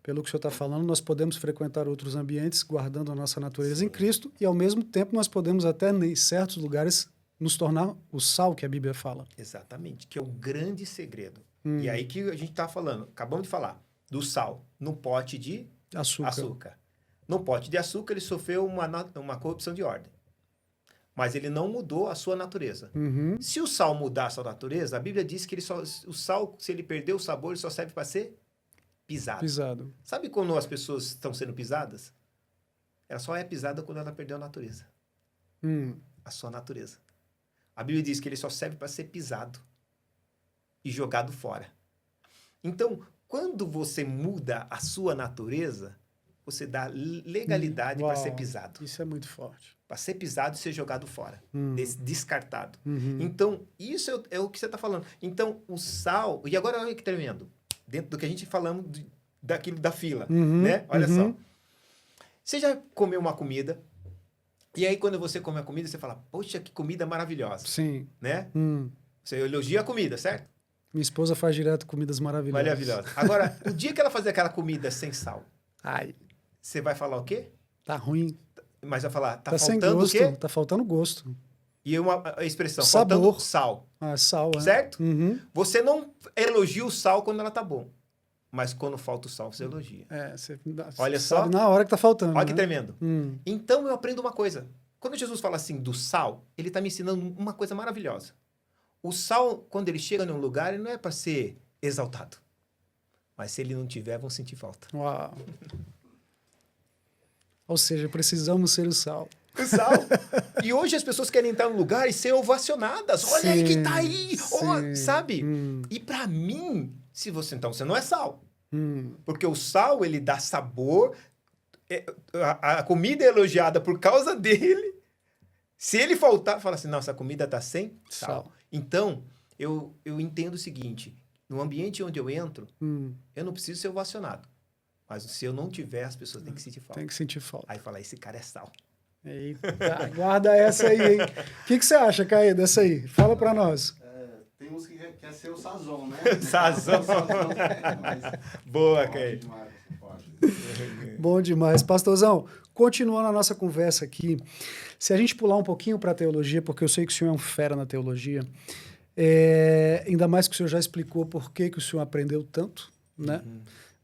pelo que o senhor está falando, nós podemos frequentar outros ambientes guardando a nossa natureza em Cristo, e ao mesmo tempo nós podemos até, em certos lugares, nos tornar o sal que a Bíblia fala. Exatamente, que é o grande segredo. E aí que a gente está falando, acabamos de falar, do sal no pote de açúcar. No pote de açúcar ele sofreu uma corrupção de ordem. Mas ele não mudou a sua natureza. Se o sal mudar a sua natureza, a Bíblia diz que o sal, se ele perder o sabor, ele só serve para ser pisado. Sabe quando as pessoas estão sendo pisadas? Ela só é pisada quando ela perdeu a natureza. A sua natureza. A Bíblia diz que ele só serve para ser pisado e jogado fora. Então, quando você muda a sua natureza, você dá legalidade para ser pisado. Isso é muito forte. Para ser pisado e ser jogado fora. Descartado. Então, isso é o que você está falando. Então, o sal... E agora, olha que tremendo. Dentro do que a gente falamos daquilo da fila, né? Olha só. Você já comeu uma comida, e aí quando você come a comida, você fala, poxa, que comida maravilhosa. Sim. Né? Você elogia a comida, certo? Minha esposa faz direto comidas maravilhosas. Maravilhosa. Agora, o dia que ela fazer aquela comida sem sal, você vai falar o quê? Tá ruim. Mas vai falar, tá sem faltando gosto, o quê? Tá faltando gosto. E a expressão, sabor. Faltando sal. Sal, certo? Você não elogia o sal quando ela tá bom. Mas quando falta o sal, você elogia. Olha só. Sabe na hora que tá faltando. Olha que tremendo. Então, eu aprendo uma coisa. Quando Jesus fala assim do sal, ele tá me ensinando uma coisa maravilhosa. O sal, quando ele chega num lugar, ele não é para ser exaltado. Mas se ele não tiver, vão sentir falta. Uau. Ou seja, precisamos ser o sal. O sal. E hoje as pessoas querem entrar no lugar e ser ovacionadas. Olha aí que tá aí. Sabe? E para mim, então, você não é sal. Porque o sal, ele dá sabor. a comida é elogiada por causa dele. Se ele faltar, fala assim, não, essa comida está sem sal. Então, eu entendo o seguinte, no ambiente onde eu entro, eu não preciso ser ovacionado. Mas se eu não tiver, as pessoas têm que sentir falta. Tem que sentir falta. Aí fala, esse cara é sal. Eita, guarda essa aí, hein? O que você acha, Caê, dessa aí? Fala pra nós. Tem uns que quer ser o sazon, né? Sazon. Boa, Caê. Bom demais. Pastorzão, continuando a nossa conversa aqui, se a gente pular um pouquinho para a teologia, porque eu sei que o senhor é um fera na teologia, ainda mais que o senhor já explicou por que o senhor aprendeu tanto, né?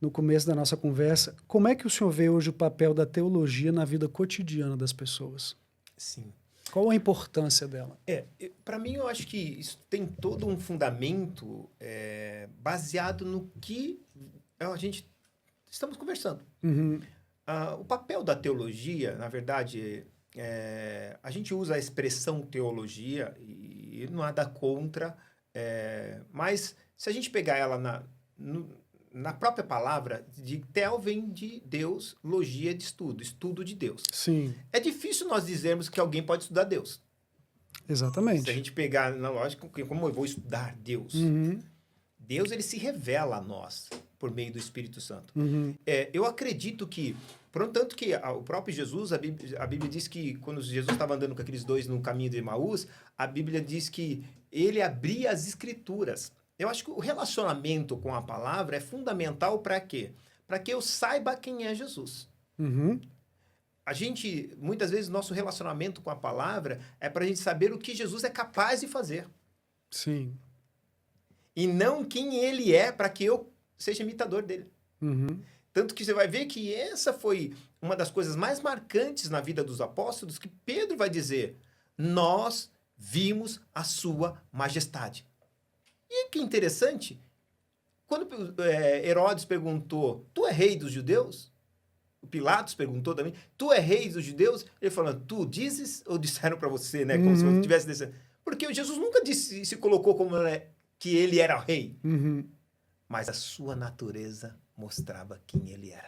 No começo da nossa conversa, como é que o senhor vê hoje o papel da teologia na vida cotidiana das pessoas? Sim. Qual a importância dela? Para mim, eu acho que isso tem todo um fundamento baseado no que a gente estamos conversando. O papel da teologia, na verdade, a gente usa a expressão teologia e nada contra, mas se a gente pegar ela na própria palavra, de tel vem de Deus, logia de estudo de Deus. Sim. É difícil nós dizermos que alguém pode estudar Deus. Exatamente. Se a gente pegar na lógica, como eu vou estudar Deus? Deus, ele se revela a nós por meio do Espírito Santo. Eu acredito que, tanto que o próprio Jesus, a Bíblia diz que quando Jesus estava andando com aqueles dois no caminho de Emaús, a Bíblia diz que ele abria as Escrituras. Eu acho que o relacionamento com a palavra é fundamental para quê? Para que eu saiba quem é Jesus. A gente, muitas vezes, nosso relacionamento com a palavra é para a gente saber o que Jesus é capaz de fazer. Sim. E não quem ele é para que eu seja imitador dele. Tanto que você vai ver que essa foi uma das coisas mais marcantes na vida dos apóstolos, que Pedro vai dizer, nós vimos a sua majestade. E que interessante, quando Herodes perguntou, tu é rei dos judeus? O Pilatos perguntou também, tu é rei dos judeus? Ele falou, tu dizes ou disseram para você, né? Como se você tivesse dizendo. Porque Jesus nunca se colocou como que ele era rei. Mas a sua natureza mostrava quem ele era.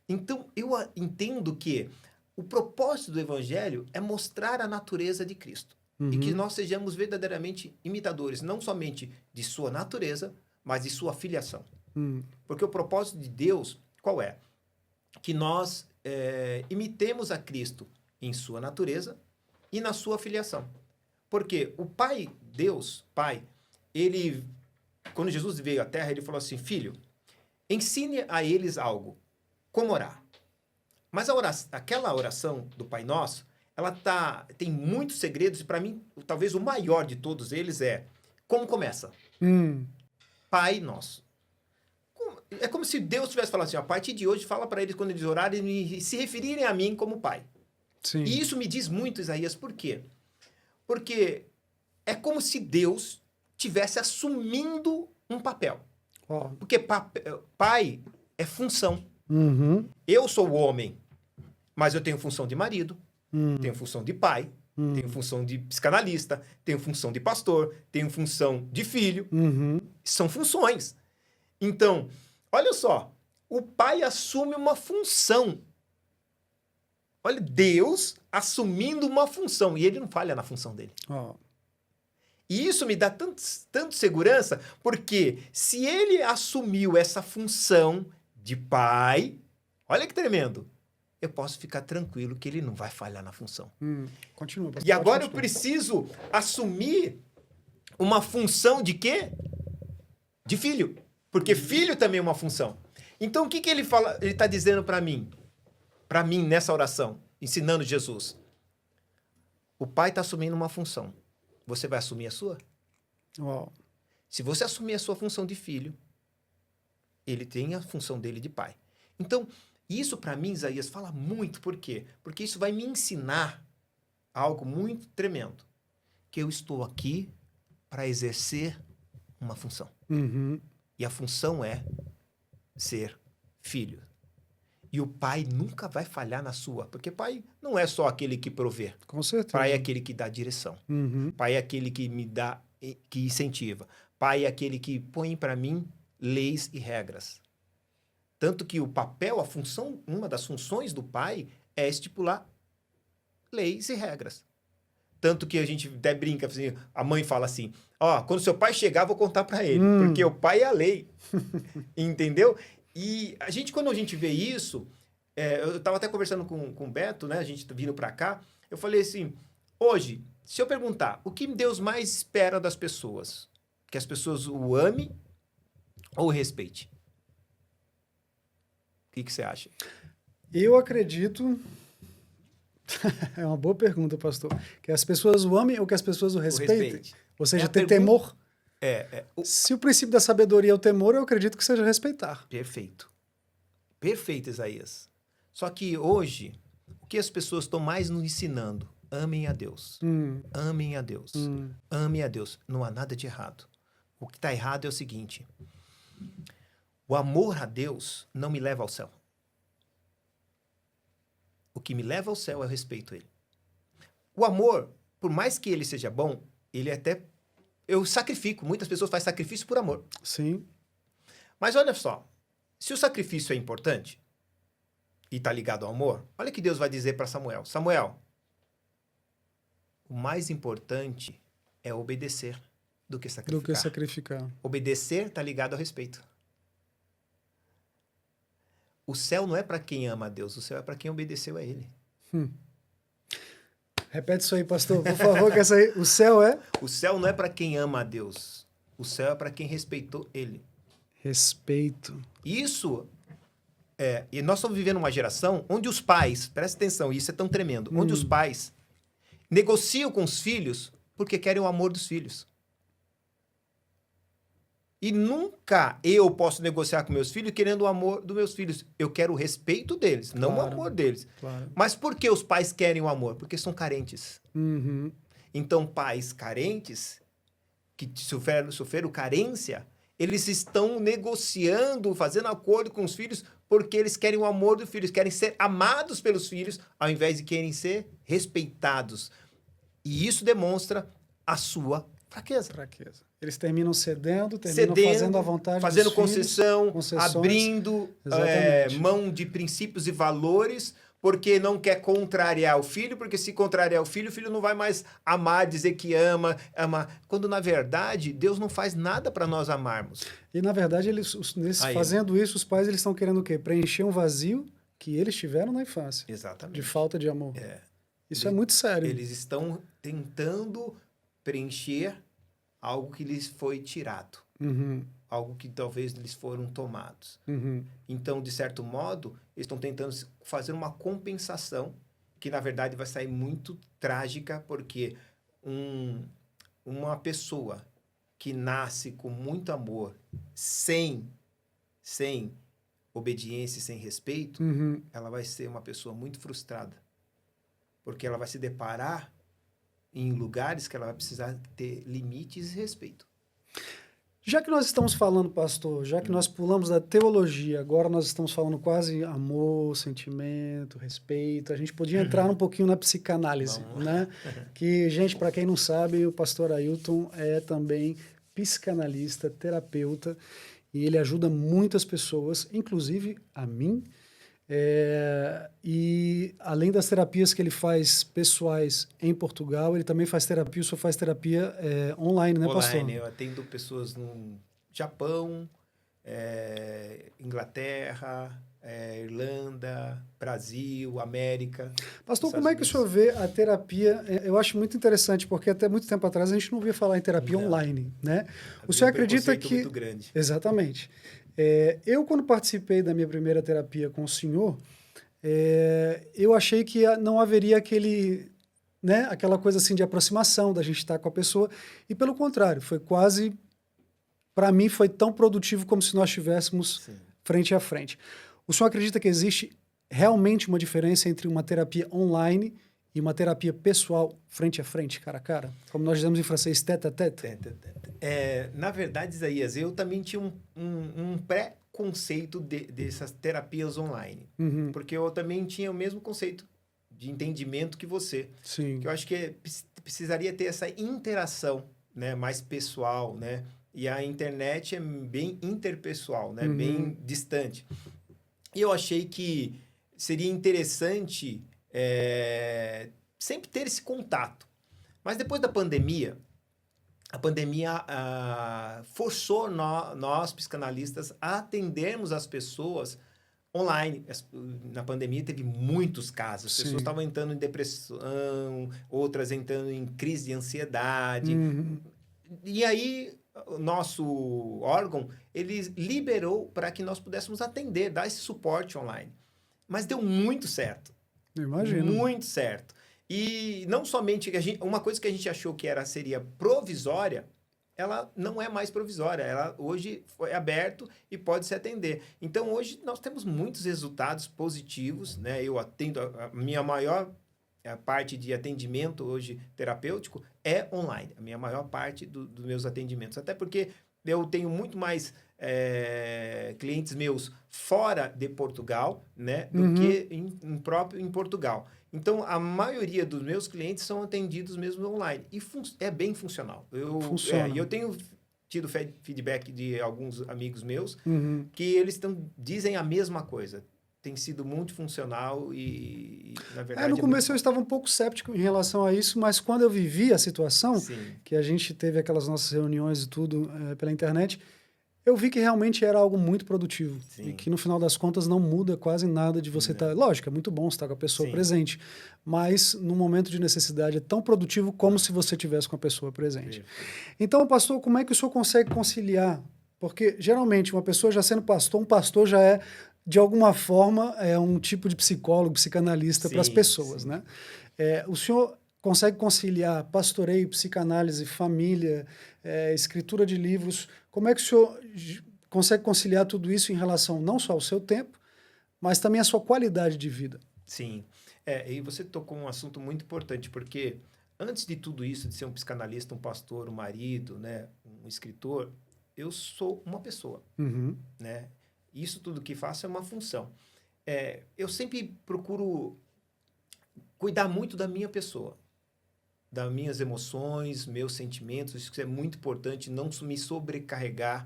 Então, eu entendo que o propósito do evangelho é mostrar a natureza de Cristo. E que nós sejamos verdadeiramente imitadores, não somente de sua natureza, mas de sua filiação. Porque o propósito de Deus, qual é? Que nós imitemos a Cristo em sua natureza e na sua filiação. Porque o Pai, Deus, Pai, ele, quando Jesus veio à Terra, ele falou assim, filho, ensine a eles algo, como orar. Mas aquela oração do Pai Nosso, ela tem muitos segredos, e para mim, talvez o maior de todos eles é, como começa? Pai Nosso. É como se Deus tivesse falado assim, a partir de hoje, fala para eles, quando eles orarem, e se referirem a mim como Pai. Sim. E isso me diz muito, Isaías, por quê? Porque é como se Deus tivesse assumindo um papel. Porque pai é função. Eu sou o homem, mas eu tenho função de marido, tenho função de pai, tenho função de psicanalista, tenho função de pastor, tenho função de filho. São funções. Então, olha só, o pai assume uma função. Olha, Deus assumindo uma função, e ele não falha na função dele. E isso me dá tanto segurança, porque se ele assumiu essa função de pai, olha que tremendo, eu posso ficar tranquilo que ele não vai falhar na função. Continua. E agora eu preciso assumir uma função de quê? De filho. Porque filho também é uma função. Então, o que ele fala? Ele está dizendo para mim nessa oração, ensinando Jesus. O pai está assumindo uma função. Você vai assumir a sua? Se você assumir a sua função de filho, ele tem a função dele de pai. Então, isso para mim, Isaías, fala muito. Por quê? Porque isso vai me ensinar algo muito tremendo. Que eu estou aqui para exercer uma função. E a função é ser filho. E o pai nunca vai falhar na sua. Porque pai não é só aquele que provê. Com certeza. Pai é aquele que dá direção. Pai é aquele que me dá, que incentiva. Pai é aquele que põe para mim leis e regras. Tanto que o papel, a função, uma das funções do pai é estipular leis e regras. Tanto que a gente até brinca, assim, a mãe fala assim, ó, quando seu pai chegar, eu vou contar para ele, porque o pai é a lei. Entendeu? E a gente, quando a gente vê isso, eu estava até conversando com o Beto, né? A gente vindo para cá, eu falei assim, hoje, se eu perguntar, o que Deus mais espera das pessoas? Que as pessoas o amem ou o respeitem? O que você acha? Eu acredito... É uma boa pergunta, pastor. Que as pessoas o amem ou que as pessoas o respeitem? Ou seja, ter temor? Se o princípio da sabedoria é o temor, eu acredito que seja respeitar. Perfeito. Perfeito, Isaías. Só que hoje, o que as pessoas estão mais nos ensinando? Amem a Deus. Amem a Deus. Amem a Deus. Não há nada de errado. O que está errado é o seguinte. O amor a Deus não me leva ao céu. O que me leva ao céu é o respeito a Ele. O amor, por mais que ele seja bom, ele até... Eu sacrifico. Muitas pessoas fazem sacrifício por amor. Sim. Mas olha só. Se o sacrifício é importante e está ligado ao amor, olha o que Deus vai dizer para Samuel. Samuel, o mais importante é obedecer do que sacrificar. Obedecer está ligado ao respeito. O céu não é para quem ama a Deus, o céu é para quem obedeceu a Ele. Repete isso aí, pastor, por favor, que essa aí... O céu é? O céu não é para quem ama a Deus, o céu é para quem respeitou Ele. Respeito. Isso e nós estamos vivendo uma geração onde os pais, presta atenção, isso é tão tremendo, onde os pais negociam com os filhos porque querem o amor dos filhos. E nunca eu posso negociar com meus filhos querendo o amor dos meus filhos. Eu quero o respeito deles, não o amor deles. Claro. Mas por que os pais querem o amor? Porque são carentes. Então, pais carentes, que sofreram carência, eles estão negociando, fazendo acordo com os filhos, porque eles querem o amor dos filhos, querem ser amados pelos filhos, ao invés de querem ser respeitados. E isso demonstra a sua fraqueza. Eles terminam cedendo, fazendo a vontade fazendo dos concessão, concessões, abrindo mão de princípios e valores, porque não quer contrariar o filho, porque se contrariar o filho não vai mais amar, dizer que ama. Quando, na verdade, Deus não faz nada para nós amarmos. E, na verdade, fazendo isso, os pais estão querendo o quê? Preencher um vazio que eles tiveram na infância. Exatamente. De falta de amor. Isso é muito sério. Eles estão tentando preencher algo que lhes foi tirado. Algo que talvez lhes foram tomados. Então, de certo modo, eles estão tentando fazer uma compensação que, na verdade, vai sair muito trágica, porque uma pessoa que nasce com muito amor, sem obediência e sem respeito, ela vai ser uma pessoa muito frustrada. Porque ela vai se deparar em lugares que ela vai precisar ter limites e respeito. Já que nós estamos falando, pastor, já que nós pulamos da teologia, agora nós estamos falando quase amor, sentimento, respeito, a gente podia entrar um pouquinho na psicanálise, né? Que, gente, para quem não sabe, o pastor Ailton é também psicanalista, terapeuta, e ele ajuda muitas pessoas, inclusive a mim. E além das terapias que ele faz pessoais em Portugal, ele também faz terapia, só faz terapia online, né, pastor? Online, eu atendo pessoas no Japão, Inglaterra, Irlanda, Brasil, América. Pastor, como é que o senhor vê a terapia? Eu acho muito interessante, porque até muito tempo atrás a gente não ouvia falar em terapia online, né? O senhor acredita que... muito grande. Exatamente. Eu, quando participei da minha primeira terapia com o senhor, eu achei que não haveria aquela coisa assim de aproximação, da gente estar com a pessoa, e pelo contrário, foi quase, para mim, foi tão produtivo como se nós estivéssemos frente a frente. O senhor acredita que existe realmente uma diferença entre uma terapia online e uma terapia pessoal frente a frente, cara a cara? Como nós dizemos em francês, tête à tête? Na verdade, Isaías, eu também tinha um pré-conceito dessas terapias online. Porque eu também tinha o mesmo conceito de entendimento que você. Sim. Que eu acho que precisaria ter essa interação, né, mais pessoal, né? E a internet é bem interpessoal, né? Bem distante. E eu achei que seria interessante sempre ter esse contato. Mas depois da pandemia, a pandemia forçou nós, psicanalistas, a atendermos as pessoas online. Na pandemia teve muitos casos. As pessoas estavam entrando em depressão, outras entrando em crise de ansiedade. E aí, o nosso órgão, ele liberou para que nós pudéssemos atender, dar esse suporte online. Mas deu muito certo. Imagino. Muito certo. E não somente... uma coisa que a gente achou que seria provisória, ela não é mais provisória. Ela hoje foi aberto e pode se atender. Então, hoje, nós temos muitos resultados positivos, né? Eu atendo... A minha maior parte de atendimento hoje terapêutico é online. A minha maior parte dos meus atendimentos. Até porque eu tenho muito mais clientes meus fora de Portugal, né, do que em Portugal. Então, a maioria dos meus clientes são atendidos mesmo online. E é bem funcional. Eu tenho tido feedback de alguns amigos meus que eles dizem a mesma coisa. Tem sido muito funcional e na verdade... no começo eu estava um pouco cético em relação a isso, mas quando eu vivi a situação, que a gente teve aquelas nossas reuniões e tudo pela internet, eu vi que realmente era algo muito produtivo. E que no final das contas não muda quase nada de você estar... Lógico, é muito bom você estar com a pessoa presente, mas no momento de necessidade é tão produtivo como se você estivesse com a pessoa presente. Então, pastor, como é que o senhor consegue conciliar? Porque geralmente uma pessoa já sendo pastor, um pastor já é... de alguma forma, é um tipo de psicólogo, psicanalista para as pessoas, né? O senhor consegue conciliar pastoreio, psicanálise, família, escritura de livros? Como é que o senhor consegue conciliar tudo isso em relação não só ao seu tempo, mas também à sua qualidade de vida? Sim. E você tocou um assunto muito importante, porque antes de tudo isso, de ser um psicanalista, um pastor, um marido, né, um escritor, eu sou uma pessoa, né? Isso tudo que faço é uma função. Eu sempre procuro cuidar muito da minha pessoa, das minhas emoções, meus sentimentos. Isso é muito importante, não me sobrecarregar.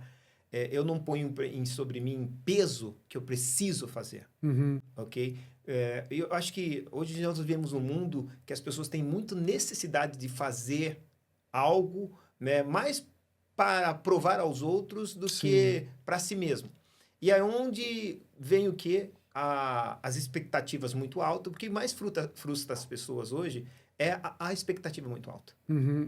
Eu não ponho sobre mim peso que eu preciso fazer, ok? Eu acho que hoje nós vivemos um mundo que as pessoas têm muita necessidade de fazer algo, né, mais para provar aos outros do que para si mesmo. E é onde vem o quê? As expectativas muito altas, porque mais frustra as pessoas hoje é a expectativa muito alta.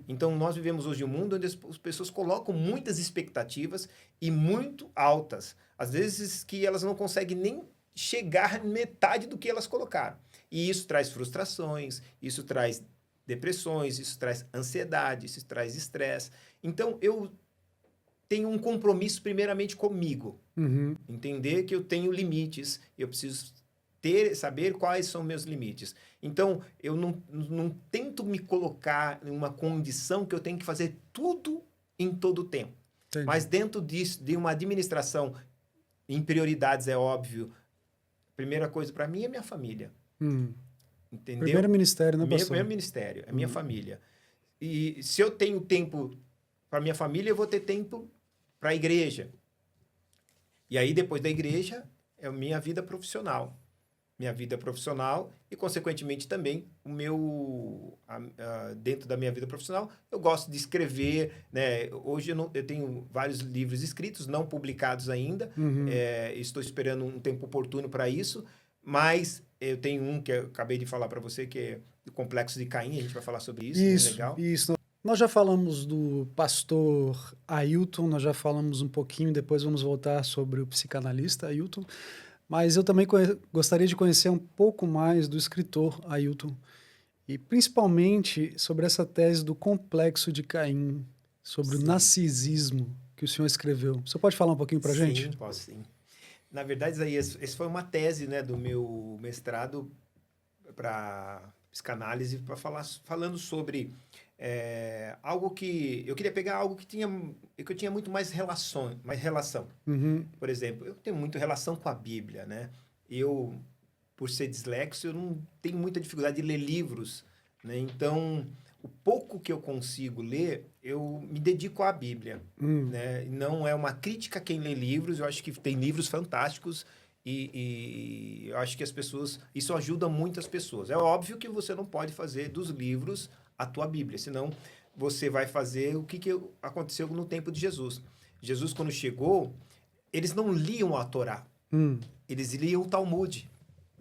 Então, nós vivemos hoje um mundo onde as pessoas colocam muitas expectativas e muito altas. Às vezes que elas não conseguem nem chegar metade do que elas colocaram. E isso traz frustrações, isso traz depressões, isso traz ansiedade, isso traz estresse. Então, eu tenho um compromisso primeiramente comigo. Entender que eu tenho limites, eu preciso saber quais são meus limites. Então, eu não tento me colocar em uma condição que eu tenho que fazer tudo em todo o tempo. Entendi. Mas dentro disso, de uma administração, em prioridades, é óbvio, a primeira coisa para mim é minha família. Entendeu? Primeiro ministério, né, pastor? Primeiro ministério, é minha família. E se eu tenho tempo para minha família, eu vou ter tempo para a igreja. E aí, depois da igreja, é a minha vida profissional. Minha vida profissional e, consequentemente, também o meu... dentro da minha vida profissional, eu gosto de escrever, né? Hoje eu tenho vários livros escritos, não publicados ainda. Estou esperando um tempo oportuno para isso. Mas eu tenho um que eu acabei de falar para você, que é o Complexo de Caim. A gente vai falar sobre isso. Isso, é legal. Isso. Nós já falamos do pastor Ailton, nós já falamos um pouquinho, depois vamos voltar sobre o psicanalista Ailton, mas eu também gostaria de conhecer um pouco mais do escritor Ailton, e principalmente sobre essa tese do complexo de Caim, sobre o narcisismo que o senhor escreveu. Você pode falar um pouquinho para a gente? Sim, posso sim. Na verdade, Isaías, esse foi uma tese, né, do meu mestrado para psicanálise, falando sobre algo que... Eu queria pegar algo que eu tinha muito mais relação. Por exemplo, eu tenho muita relação com a Bíblia, né? Eu, por ser dislexo, eu não tenho muita dificuldade de ler livros, né? Então, o pouco que eu consigo ler, eu me dedico à Bíblia, né? Não é uma crítica a quem lê livros, eu acho que tem livros fantásticos E eu acho que as pessoas... Isso ajuda muitas pessoas. É óbvio que você não pode fazer dos livros a tua Bíblia, senão você vai fazer o que aconteceu no tempo de Jesus. Jesus, quando chegou, eles não liam a Torá. Eles liam o Talmud.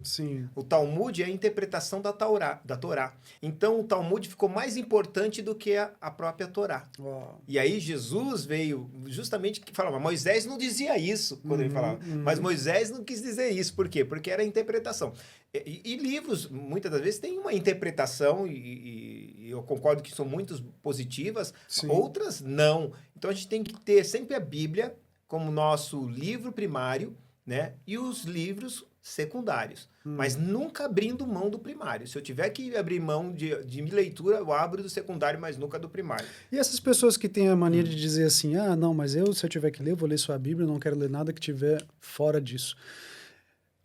Sim. O Talmud é a interpretação da Torá. Então, o Talmud ficou mais importante do que a própria Torá. Uau. E aí, Jesus veio justamente que falava, Moisés não dizia isso quando ele falava. Mas Moisés não quis dizer isso. Por quê? Porque era a interpretação. E livros, muitas das vezes, têm uma interpretação, e eu concordo que são muito positivas, Sim. outras não. Então, a gente tem que ter sempre a Bíblia como nosso livro primário, né? E os livros secundários, mas nunca abrindo mão do primário. Se eu tiver que abrir mão de leitura, eu abro do secundário, mas nunca do primário. E essas pessoas que têm a mania de dizer assim, não, mas se eu tiver que ler, eu vou ler só a Bíblia, eu não quero ler nada que tiver fora disso.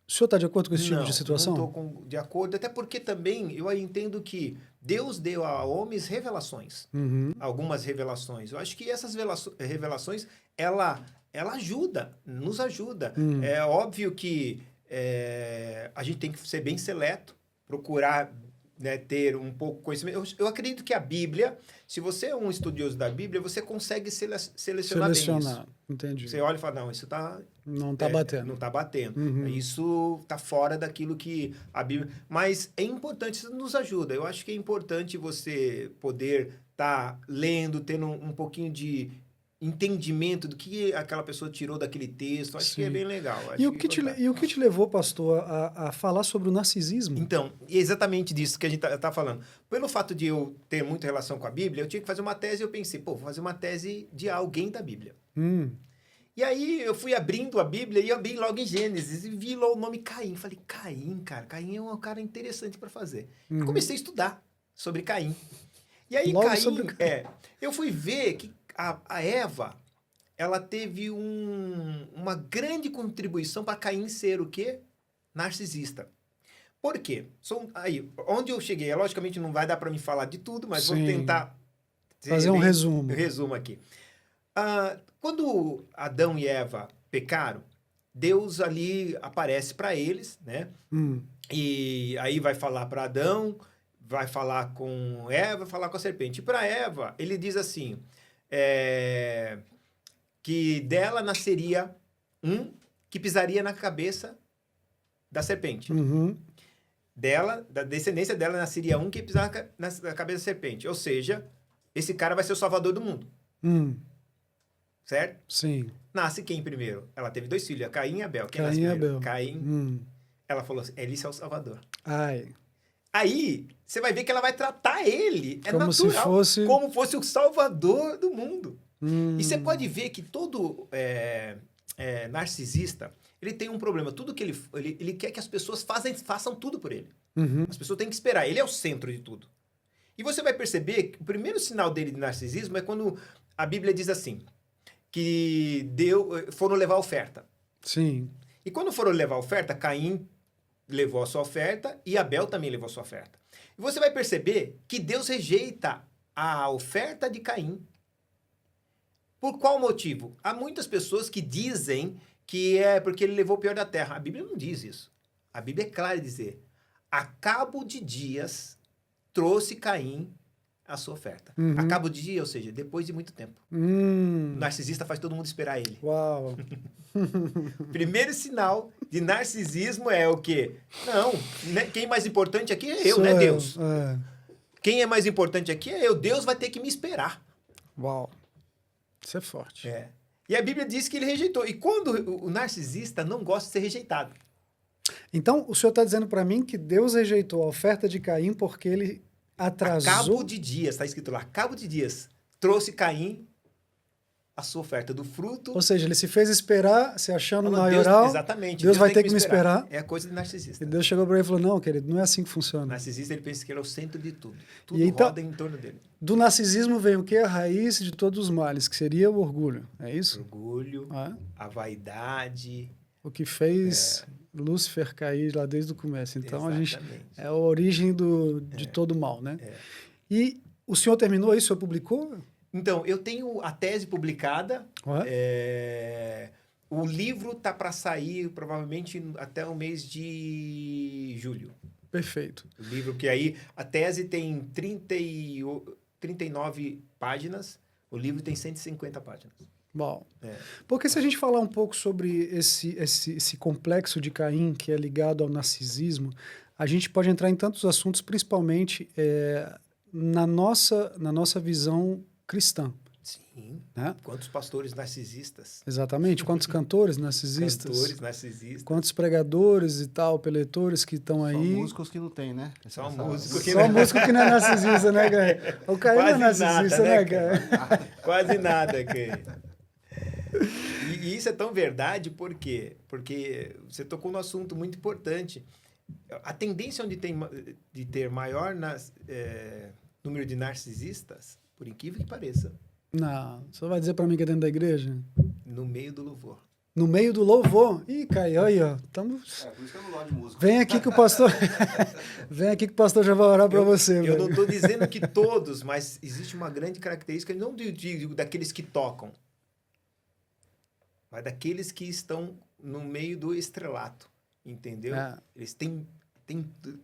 O senhor está de acordo com esse tipo de situação? Não estou de acordo, até porque também eu entendo que Deus deu a homens revelações, algumas revelações. Eu acho que essas revelações, ela ajuda, nos ajuda. É óbvio que a gente tem que ser bem seleto, procurar, né, ter um pouco de conhecimento. Eu acredito que a Bíblia, se você é um estudioso da Bíblia, você consegue selecionar bem isso. Entendi. Você olha e fala, não, isso não está batendo. Não está batendo. Isso está fora daquilo que a Bíblia... Mas é importante, isso nos ajuda. Eu acho que é importante você poder estar lendo, tendo um pouquinho de entendimento do que aquela pessoa tirou daquele texto. Acho que é bem legal. E o que te levou, pastor, a falar sobre o narcisismo? Então, é exatamente disso que a gente está falando. Pelo fato de eu ter muita relação com a Bíblia, eu tinha que fazer uma tese e eu pensei, vou fazer uma tese de alguém da Bíblia. E aí eu fui abrindo a Bíblia e abri logo em Gênesis e vi lá o nome Caim. Falei, Caim, cara, Caim é um cara interessante para fazer. Eu comecei a estudar sobre Caim. E aí logo Caim, eu fui ver que a Eva, ela teve uma grande contribuição para Caim ser o quê? Narcisista. Por quê? Aí, onde eu cheguei, logicamente não vai dar para me falar de tudo, mas vou tentar fazer um resumo. Resumo aqui. Quando Adão e Eva pecaram, Deus ali aparece para eles, né? E aí vai falar para Adão, vai falar com Eva, vai falar com a serpente. E para Eva, ele diz assim, que dela nasceria um que pisaria na cabeça da serpente. Da descendência dela nasceria um que pisaria na cabeça da serpente. Ou seja, esse cara vai ser o salvador do mundo. Certo? Sim. Nasce quem primeiro? Ela teve 2 filhos, Caim e Abel. Quem Caim e Abel. Caim. Ela falou assim, ele é o salvador. Ai. Aí, você vai ver que ela vai tratar ele, como natural, se fosse... como fosse o salvador do mundo. E você pode ver que todo narcisista, ele tem um problema. Tudo que ele quer que as pessoas façam tudo por ele. As pessoas têm que esperar. Ele é o centro de tudo. E você vai perceber que o primeiro sinal dele de narcisismo é quando a Bíblia diz assim, que foram levar a oferta. Sim. E quando foram levar a oferta, Caim levou a sua oferta e Abel também levou a sua oferta. E você vai perceber que Deus rejeita a oferta de Caim. Por qual motivo? Há muitas pessoas que dizem que é porque ele levou o pior da terra. A Bíblia não diz isso. A Bíblia é clara em dizer, a cabo de dias trouxe Caim a sua oferta. A cabo de dia, ou seja, depois de muito tempo. O narcisista faz todo mundo esperar ele. Uau! Primeiro sinal de narcisismo é o quê? Não, quem é mais importante aqui é eu, não é Deus. Quem é mais importante aqui é eu. Deus vai ter que me esperar. Uau! Isso é forte. E a Bíblia diz que ele rejeitou. E quando o narcisista não gosta de ser rejeitado. Então, o senhor está dizendo para mim que Deus rejeitou a oferta de Caim porque ele atrasou... A cabo de dias, está escrito lá, a cabo de dias, trouxe Caim a sua oferta do fruto. Ou seja, ele se fez esperar, se achando maioral. Deus, exatamente. Deus vai ter que me esperar. É a coisa de narcisista. E Deus chegou para ele e falou, não, querido, não é assim que funciona. O narcisista, ele pensa que ele é o centro de tudo. Tudo então, roda em torno dele. Do narcisismo vem o quê? A raiz de todos os males, que seria o orgulho. É isso? Orgulho, a vaidade. O que fez Lúcifer cair lá desde o começo. Então, exatamente. a gente é a origem de todo mal, né? E o senhor terminou isso? O senhor publicou? Então, eu tenho a tese publicada O livro tá para sair provavelmente até o mês de julho. Perfeito. O livro que aí a tese tem 39 páginas, o livro tem 150 páginas. Bom, É. porque se a gente falar um pouco sobre esse complexo de Caim, que é ligado ao narcisismo, a gente pode entrar em tantos assuntos, principalmente na nossa visão cristã. Sim. Né? Quantos pastores narcisistas? Exatamente. Quantos cantores narcisistas? Cantores narcisistas. Quantos pregadores e tal, preletores que estão aí. Só músicos que não tem, né? Só músico Só músico que não é narcisista, né, Caio? O Caio não é narcisista, né, Caio? Quase nada, Caio. E isso é tão verdade, por quê? Porque você tocou num assunto muito importante. A tendência de ter maior número de narcisistas, por incrível que pareça, Não, você vai dizer pra mim que é dentro da igreja? no meio do louvor. No meio do louvor. Ih, Caio, aí, ó. Estamos... Por isso que eu não gosto de música. Vem aqui que o pastor... Vem aqui que o pastor já vai orar pra você. Eu velho. não estou dizendo que todos, mas existe uma grande característica, não digo daqueles que tocam, mas daqueles que estão no meio do estrelato, entendeu? É. Eles têm...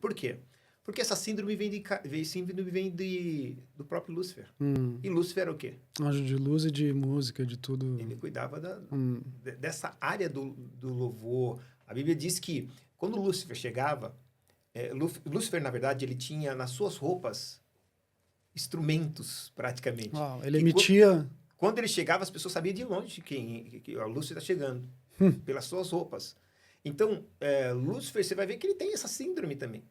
Por quê? Porque essa síndrome vem do próprio Lúcifer. E Lúcifer era o quê? Anjo de luz e de música, de tudo. Ele cuidava dessa área do louvor. A Bíblia diz que quando Lúcifer chegava, Lúcifer, na verdade, ele tinha nas suas roupas instrumentos, praticamente. Uau, ele E emitia... Quando ele chegava, as pessoas sabiam de longe que a Lúcifer está chegando, pelas suas roupas. Então, Lúcifer, você vai ver que ele tem essa síndrome também.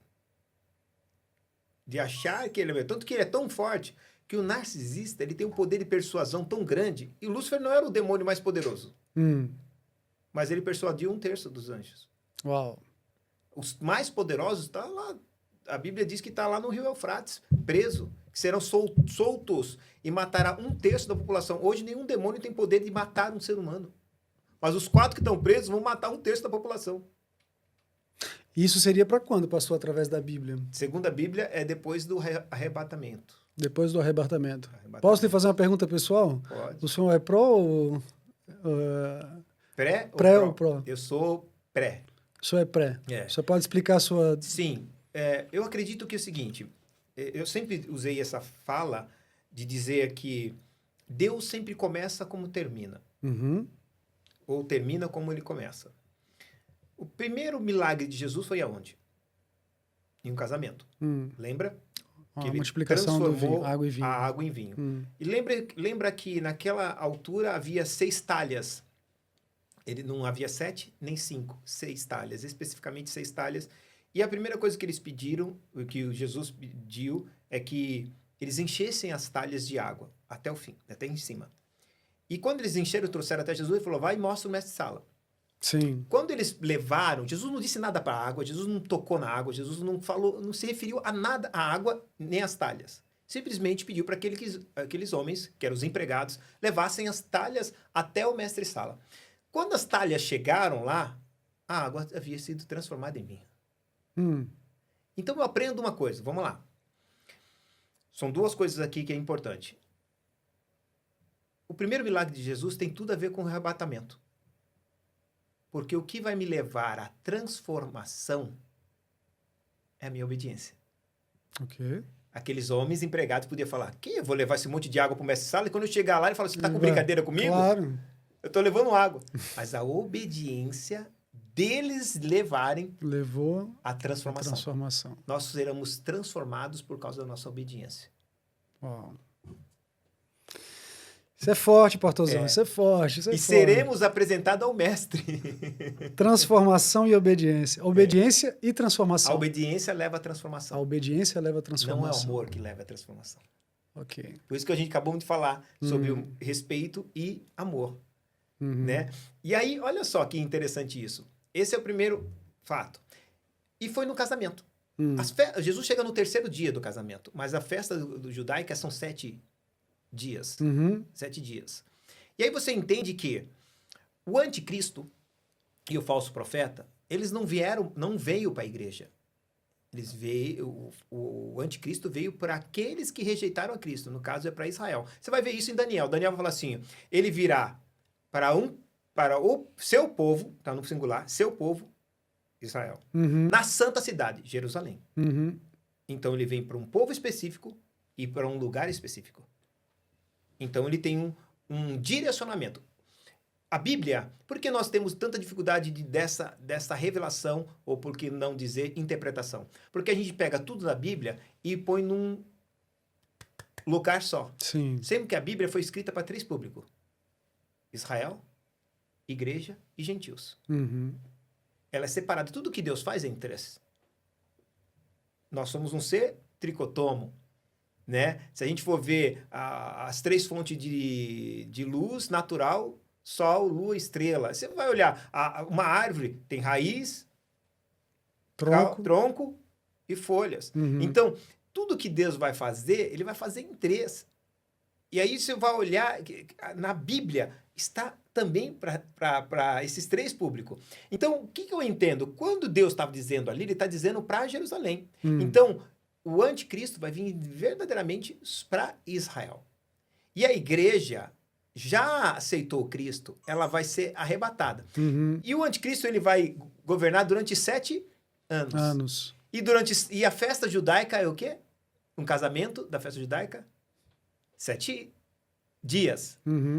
De achar que ele é... Tanto que ele é tão forte que o narcisista ele tem um poder de persuasão tão grande. E Lúcifer não era o demônio mais poderoso. Mas ele persuadiu 1/3 dos anjos. Uau. Os mais poderosos estão lá. A Bíblia diz que está lá no rio Eufrates, preso, que serão soltos e matará 1/3 da população. Hoje nenhum demônio tem poder de matar um ser humano. Mas os 4 que estão presos vão matar 1/3 da população. Isso seria para quando, pastor, através da Bíblia? Segundo a Bíblia, é depois do arrebatamento. Depois do arrebatamento. Posso lhe fazer uma pergunta pessoal? Pode. O senhor é pró ou... Pré ou pró? Eu sou pré. O senhor é pré. É. O senhor pode explicar a sua... Sim. Eu acredito que é o seguinte, eu sempre usei essa fala de dizer que Deus sempre começa como termina. Ou termina como ele começa. O primeiro milagre de Jesus foi aonde? Em um casamento. Lembra? Que ele multiplicação do vinho, água e vinho. A água em vinho. E lembra que naquela altura havia 6 talhas. Ele não havia 7 nem 5, 6 talhas, especificamente 6 talhas. E a primeira coisa que eles pediram, o que Jesus pediu, é que eles enchessem as talhas de água até o fim, até em cima. E quando eles encheram, trouxeram até Jesus, ele falou, vai e mostra o mestre-sala. Sim. Quando eles levaram, Jesus não disse nada para a água, Jesus não tocou na água, Jesus não falou, não se referiu a nada, à água nem às talhas. Simplesmente pediu para aqueles homens, que eram os empregados, levassem as talhas até o mestre-sala. Quando as talhas chegaram lá, a água havia sido transformada em vinho. Então eu aprendo uma coisa, vamos lá. São 2 coisas aqui que é importante. O primeiro milagre de Jesus tem tudo a ver com o arrebatamento. Porque o que vai me levar à transformação é a minha obediência. Ok. Aqueles homens empregados podiam falar, que eu vou levar esse monte de água para o mestre-sala? E quando eu chegar lá, ele fala, você está com brincadeira comigo? Claro. Eu estou levando água. Mas a obediência deles levarem levou à transformação. Nós seremos transformados por causa da nossa obediência. Uau. Isso é forte, pastorzão. Isso é forte. Isso é forte. Seremos apresentados ao mestre. Transformação e obediência. Obediência e transformação. A obediência leva à transformação. A obediência leva à transformação. Não é o amor que leva à transformação. Ok. Por isso que a gente acabou de falar sobre o respeito e amor. Né? E aí, olha só que interessante isso. Esse é o primeiro fato. E foi no casamento. Jesus chega no 3º dia do casamento, mas a festa do judaica são 7 dias. 7 dias. E aí você entende que o anticristo e o falso profeta, eles não veio para a igreja. O anticristo veio para aqueles que rejeitaram a Cristo. No caso, é para Israel. Você vai ver isso em Daniel. Daniel vai falar assim, ele virá para um para o seu povo, tá no singular, seu povo, Israel. Na santa cidade, Jerusalém. Então ele vem para um povo específico e para um lugar específico. Então ele tem um direcionamento. A Bíblia, por que nós temos tanta dificuldade dessa revelação, ou por que não dizer interpretação? Porque a gente pega tudo da Bíblia e põe num lugar só. Sim. Sendo que a Bíblia foi escrita para 3 públicos: Israel, igreja e gentios. Ela é separada. Tudo que Deus faz é em 3. Nós somos um ser tricotomo, né? Se a gente for ver as 3 fontes de luz natural, sol, lua, estrela, você vai olhar, uma árvore tem raiz, tronco e folhas. Então, tudo que Deus vai fazer, ele vai fazer em 3. E aí você vai olhar, na Bíblia está também para esses 3 públicos. Então, o que eu entendo? Quando Deus estava dizendo ali, ele está dizendo para Jerusalém. Então, o anticristo vai vir verdadeiramente para Israel. E a igreja já aceitou Cristo, ela vai ser arrebatada. E o anticristo ele vai governar durante 7 anos. E a festa judaica é o quê? Um casamento da festa judaica? 7 dias,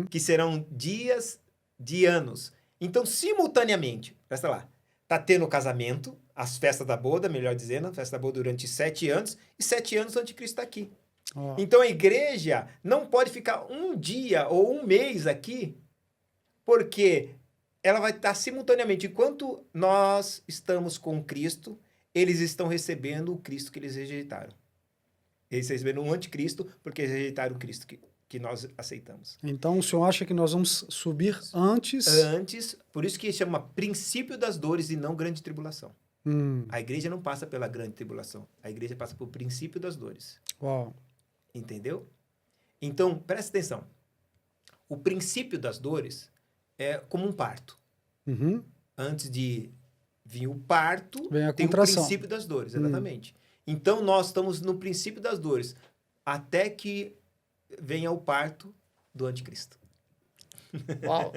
que serão dias de anos. Então, simultaneamente, presta lá, tá tendo o casamento, as festas da boda, melhor dizendo, a festa da boda durante 7 anos, e 7 anos o anticristo está aqui. Então, a igreja não pode ficar um dia ou um mês aqui, porque ela vai estar simultaneamente. Enquanto nós estamos com Cristo, eles estão recebendo o Cristo que eles rejeitaram. Eles receberam um anticristo porque eles rejeitaram o Cristo que nós aceitamos. Então, o senhor acha que nós vamos subir antes? Antes, por isso que chama princípio das dores e não grande tribulação. A igreja não passa pela grande tribulação. A igreja passa pelo princípio das dores. Uau. Entendeu? Então, presta atenção. O princípio das dores é como um parto. Antes de vir o parto, tem o princípio das dores, exatamente. Então, nós estamos no princípio das dores, até que venha o parto do anticristo. Uau!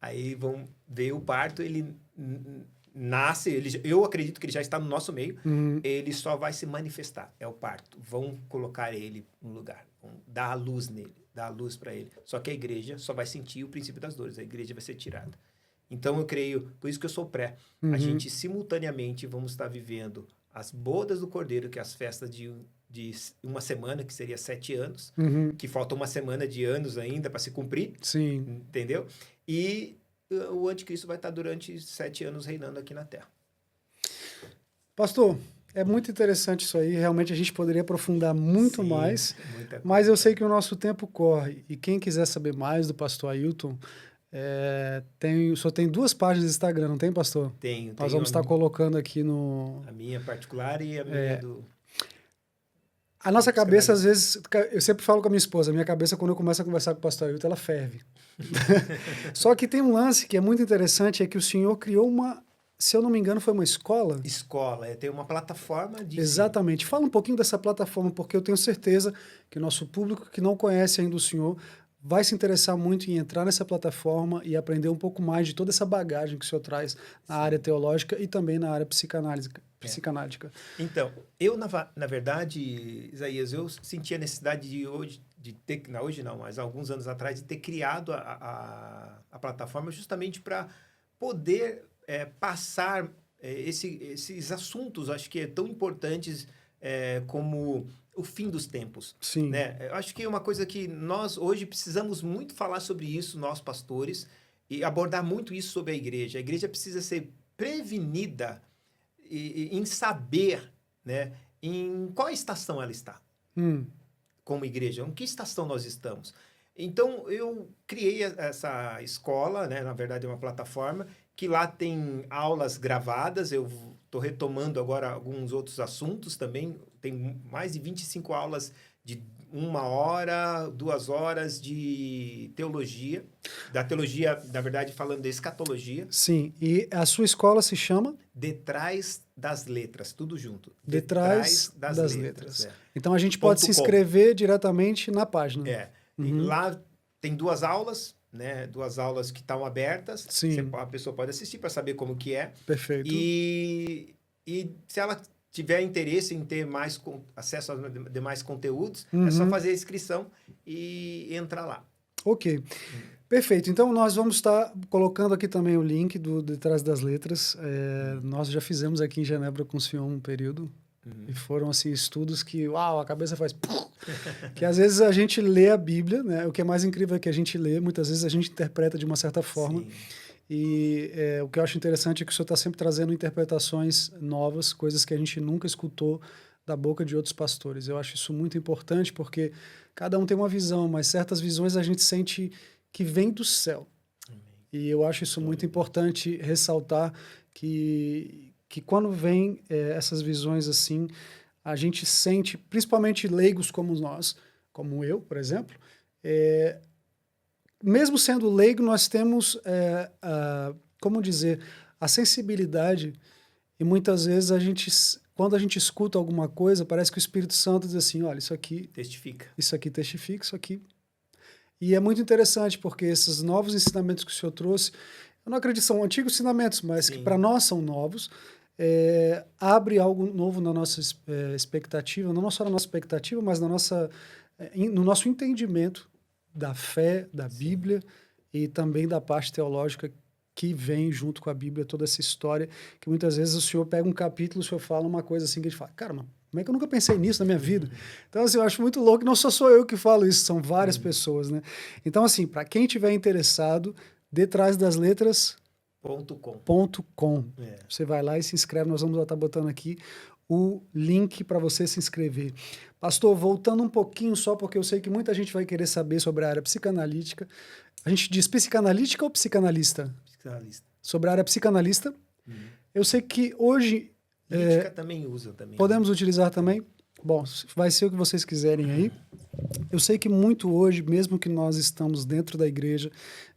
Aí vão ver o parto, ele nasce, eu acredito que ele já está no nosso meio, ele só vai se manifestar, é o parto. Vão colocar ele no lugar, vão dar a luz nele, dar a luz para ele. Só que a igreja só vai sentir o princípio das dores, a igreja vai ser tirada. Então, eu creio, por isso que eu sou pré, a gente simultaneamente vamos estar vivendo as bodas do Cordeiro, que é as festas de uma semana, que seria 7 anos, que falta uma semana de anos ainda para se cumprir. Sim. Entendeu? E o anticristo vai estar durante 7 anos reinando aqui na Terra. Pastor, é muito interessante isso aí, realmente a gente poderia aprofundar muito mais, mas eu sei que o nosso tempo corre, e quem quiser saber mais do pastor Ailton, o senhor tem 2 páginas de Instagram, não tem, pastor? Tenho. Nós vamos estar colocando aqui no... A minha particular e a minha do... A nossa cabeça, às vezes, eu sempre falo com a minha esposa, a minha cabeça, quando eu começo a conversar com o pastor Ailton, ela ferve. Só que tem um lance que é muito interessante, é que o senhor criou uma, se eu não me engano, foi uma escola? Escola, tem uma plataforma de... Exatamente. Fala um pouquinho dessa plataforma, porque eu tenho certeza que o nosso público que não conhece ainda o senhor vai se interessar muito em entrar nessa plataforma e aprender um pouco mais de toda essa bagagem que o senhor traz na área teológica e também na área psicanálica. Então, eu, na verdade, Isaías, eu senti a necessidade de ter, não hoje não, mas alguns anos atrás, de ter criado a plataforma justamente para poder passar esses assuntos, acho que tão importantes como o fim dos tempos. Sim. Né? Eu acho que é uma coisa que nós hoje precisamos muito falar sobre isso, nós pastores, e abordar muito isso sobre a igreja. A igreja precisa ser prevenida em saber, né, em qual estação ela está, como igreja, em que estação nós estamos. Então, eu criei essa escola, né, na verdade é uma plataforma, que lá tem aulas gravadas, eu estou retomando agora alguns outros assuntos também, tem mais de 25 aulas de 1 hora, 2 horas de teologia, da teologia, na verdade, falando de escatologia. Sim, e a sua escola se chama? Detrás das Letras, tudo junto. Detrás das Letras. É. Então a gente pode se inscrever diretamente na página. Lá tem 2 aulas, né? 2 aulas que estão abertas. Sim. A pessoa pode assistir para saber como que é. Perfeito. E se ela tiver interesse em ter mais acesso a demais conteúdos, é só fazer a inscrição e entrar lá. Ok. Perfeito. Então, nós vamos estar colocando aqui também o link do Detrás das Letras. Nós já fizemos aqui em Genebra com o senhor um período. E foram, assim, estudos que, uau, a cabeça faz... que às vezes a gente lê a Bíblia, né? O que é mais incrível é que a gente lê, muitas vezes a gente interpreta de uma certa forma. Sim. E o que eu acho interessante é que o senhor está sempre trazendo interpretações novas, coisas que a gente nunca escutou da boca de outros pastores. Eu acho isso muito importante porque cada um tem uma visão, mas certas visões a gente sente que vem do céu. Amém. E eu acho isso muito importante ressaltar que quando vem essas visões assim, a gente sente, principalmente leigos como nós, como eu, por exemplo, mesmo sendo leigo, nós temos, como dizer, a sensibilidade e muitas vezes quando a gente escuta alguma coisa, parece que o Espírito Santo diz assim, olha, isso aqui Testifica. Isso aqui. E é muito interessante porque esses novos ensinamentos que o senhor trouxe, eu não acredito que são antigos ensinamentos, mas que para nós são novos, abre algo novo na nossa expectativa, não só na nossa expectativa, mas no nosso entendimento da fé, da Bíblia e também da parte teológica que vem junto com a Bíblia, toda essa história, que muitas vezes o senhor pega um capítulo, o senhor fala uma coisa assim que a gente fala, cara, mas como é que eu nunca pensei nisso na minha vida? Então, assim, eu acho muito louco, não sou eu que falo isso, são várias pessoas, né? Então, assim, para quem tiver interessado, Detrás das Letras... .com. Você vai lá e se inscreve, nós vamos estar botando aqui o link para você se inscrever. Pastor, voltando um pouquinho só, porque eu sei que muita gente vai querer saber sobre a área psicanalítica. A gente diz psicanalítica ou psicanalista? Psicanalista. Sobre a área psicanalista. Eu sei que hoje... Lítica também usa. Podemos utilizar também? Bom, vai ser o que vocês quiserem aí. Eu sei que muito hoje, mesmo que nós estamos dentro da igreja,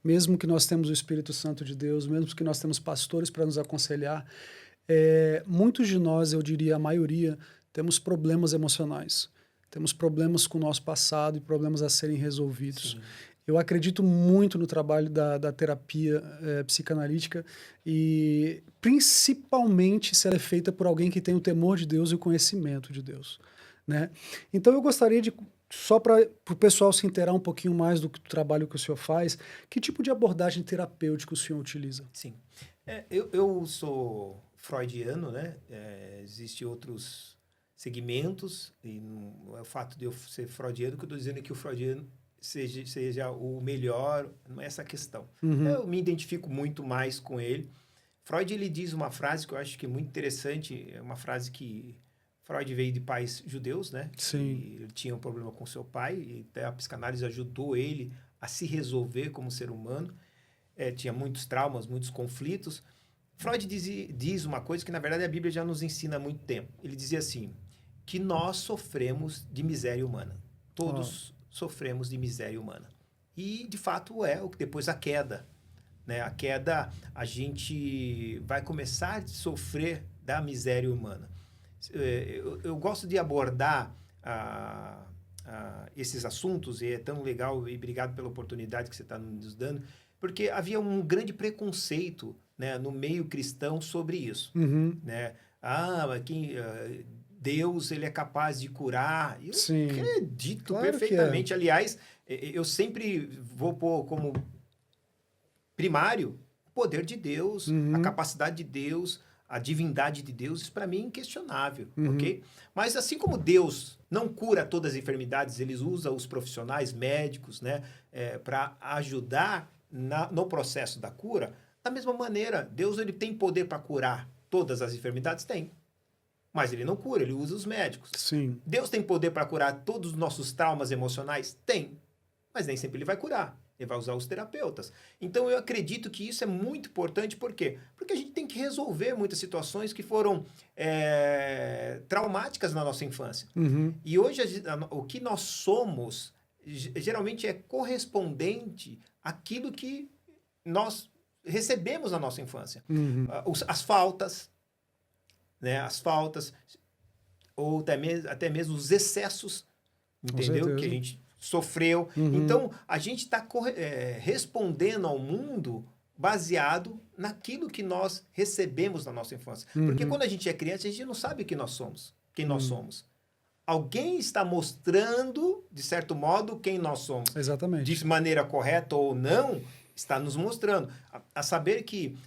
mesmo que nós temos o Espírito Santo de Deus, mesmo que nós temos pastores para nos aconselhar, muitos de nós, eu diria a maioria, temos problemas emocionais. Temos problemas com o nosso passado e problemas a serem resolvidos. Sim. Eu acredito muito no trabalho da terapia psicanalítica e principalmente se ela é feita por alguém que tem o temor de Deus e o conhecimento de Deus, né? Então eu gostaria de, só para o pessoal se inteirar um pouquinho mais do trabalho que o senhor faz, que tipo de abordagem terapêutica o senhor utiliza? Sim. Eu sou freudiano, né? Existem outros segmentos e não é o fato de eu ser freudiano que eu estou dizendo que o freudiano seja o melhor, não é essa a questão. Eu me identifico muito mais com ele. Freud, ele diz uma frase que eu acho que é muito interessante, é uma frase que Freud veio de pais judeus, né? Sim. E ele tinha um problema com seu pai, e até a psicanálise ajudou ele a se resolver como ser humano. Tinha muitos traumas, muitos conflitos. Freud diz uma coisa que, na verdade, a Bíblia já nos ensina há muito tempo. Ele dizia assim, que nós sofremos de miséria humana. Todos sofremos de miséria humana. E, de fato, depois a queda. Né? A queda, a gente vai começar a sofrer da miséria humana. Eu gosto de abordar esses assuntos, e é tão legal, e obrigado pela oportunidade que você está nos dando, porque havia um grande preconceito, né, no meio cristão sobre isso. Né? Deus, ele é capaz de curar. Eu acredito perfeitamente. Aliás, eu sempre vou pôr como primário o poder de Deus, a capacidade de Deus, a divindade de Deus. Isso para mim é inquestionável, ok? Mas assim como Deus não cura todas as enfermidades, ele usa os profissionais médicos, né, para ajudar no processo da cura. Da mesma maneira, Deus, ele tem poder para curar todas as enfermidades? Tem. Mas ele não cura, ele usa os médicos. Sim. Deus tem poder para curar todos os nossos traumas emocionais? Tem. Mas nem sempre ele vai curar. Ele vai usar os terapeutas. Então, eu acredito que isso é muito importante. Por quê? Porque a gente tem que resolver muitas situações que foram traumáticas na nossa infância. E hoje, o que nós somos, geralmente é correspondente àquilo que nós recebemos na nossa infância. As faltas, né? As faltas, ou até mesmo os excessos, entendeu? Que a gente sofreu. Então, a gente está respondendo ao mundo baseado naquilo que nós recebemos na nossa infância. Porque quando a gente é criança, a gente não sabe quem nós somos. Alguém está mostrando, de certo modo, quem nós somos. Exatamente. De maneira correta ou não, está nos mostrando. A saber que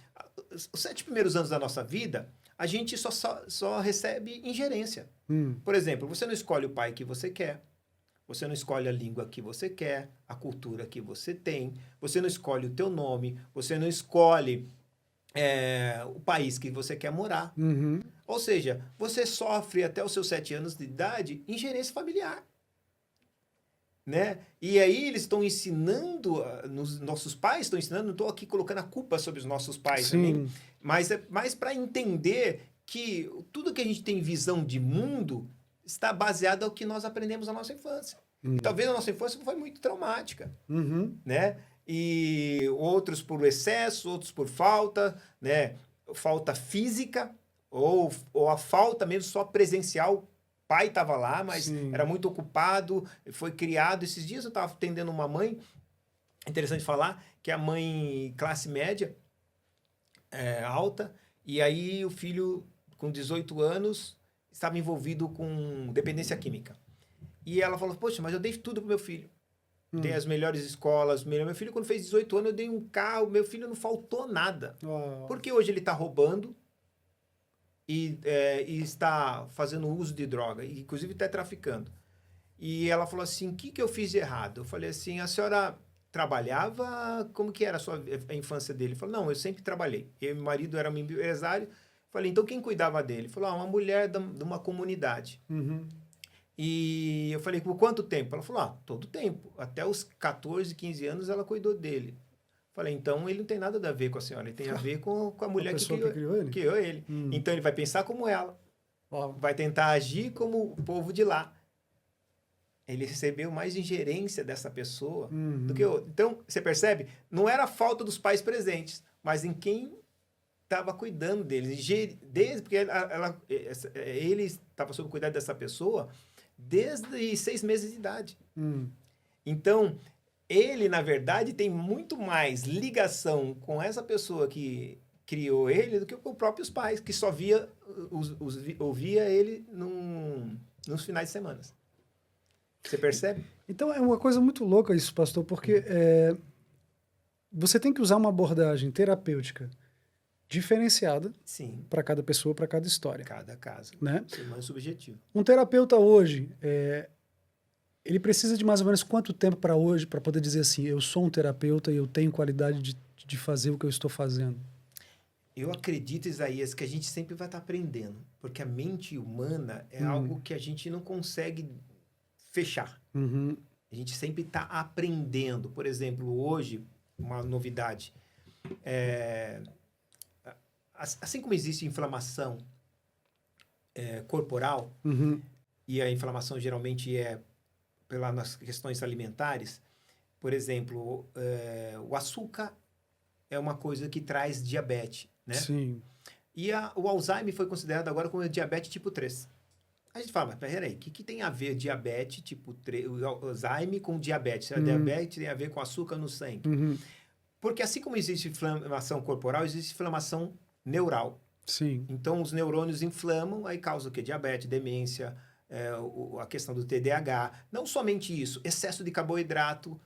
os 7 primeiros anos da nossa vida, a gente só recebe ingerência. Por exemplo, você não escolhe o pai que você quer, você não escolhe a língua que você quer, a cultura que você tem, você não escolhe o teu nome, você não escolhe o país que você quer morar. Ou seja, você sofre até os seus 7 anos de idade ingerência familiar. Né? E aí eles estão ensinando, nossos pais estão ensinando, não estou aqui colocando a culpa sobre os nossos pais também, mas é mais para entender que tudo que a gente tem visão de mundo está baseado no que nós aprendemos na nossa infância. E talvez a nossa infância foi muito traumática, né? E outros por excesso, outros por falta, né? Falta física ou a falta mesmo só presencial. Pai estava lá, mas era muito ocupado, foi criado. Esses dias eu estava atendendo uma mãe, interessante falar, que é a mãe classe média, alta, e aí o filho com 18 anos estava envolvido com dependência química. E ela falou, poxa, mas eu dei tudo pro meu filho. Dei as melhores escolas. Meu filho, quando fez 18 anos, eu dei um carro. Meu filho não faltou nada. Porque hoje ele está roubando e está fazendo uso de droga. Inclusive está traficando. E ela falou assim, o que eu fiz de errado? Eu falei assim, a senhora trabalhava? Como que era a infância dele? Ele falou, não, eu sempre trabalhei. Meu marido era um empresário. Falei, então quem cuidava dele? Ele falou, uma mulher de uma comunidade. E eu falei, por quanto tempo? Ela falou, todo tempo. Até os 14, 15 anos ela cuidou dele. Falei, então ele não tem nada a ver com a senhora, ele tem a ver com a mulher que criou ele. Então ele vai pensar como ela, vai tentar agir como o povo de lá. Ele recebeu mais ingerência dessa pessoa do que outro. Então, você percebe? Não era a falta dos pais presentes, mas em quem estava cuidando deles. Desde porque ele estava sob o cuidado dessa pessoa desde 6 meses de idade. Então, ele, na verdade, tem muito mais ligação com essa pessoa que criou ele do que com os próprios pais, que só ouvia ele nos finais de semana. Você percebe? Então, é uma coisa muito louca isso, pastor, porque você tem que usar uma abordagem terapêutica diferenciada para cada pessoa, para cada história. Cada caso. Né? Ser mais subjetivo. Um terapeuta hoje, ele precisa de mais ou menos quanto tempo para hoje para poder dizer assim, eu sou um terapeuta e eu tenho qualidade de fazer o que eu estou fazendo? Eu acredito, Isaías, que a gente sempre vai estar aprendendo, porque a mente humana é algo que a gente não consegue fechar. A gente sempre está aprendendo. Por exemplo, hoje, uma novidade, assim como existe inflamação corporal, e a inflamação geralmente é pelas questões alimentares, por exemplo, o açúcar é uma coisa que traz diabetes, né? Sim. E o Alzheimer foi considerado agora como diabetes tipo 3. A gente fala, mas peraí, o que tem a ver diabetes tipo 3, o Alzheimer com diabetes? A diabetes tem a ver com açúcar no sangue. Porque assim como existe inflamação corporal, existe inflamação neural. Sim. Então, os neurônios inflamam, aí causa o quê? Diabetes, demência, a questão do TDAH. Não somente isso, excesso de carboidrato,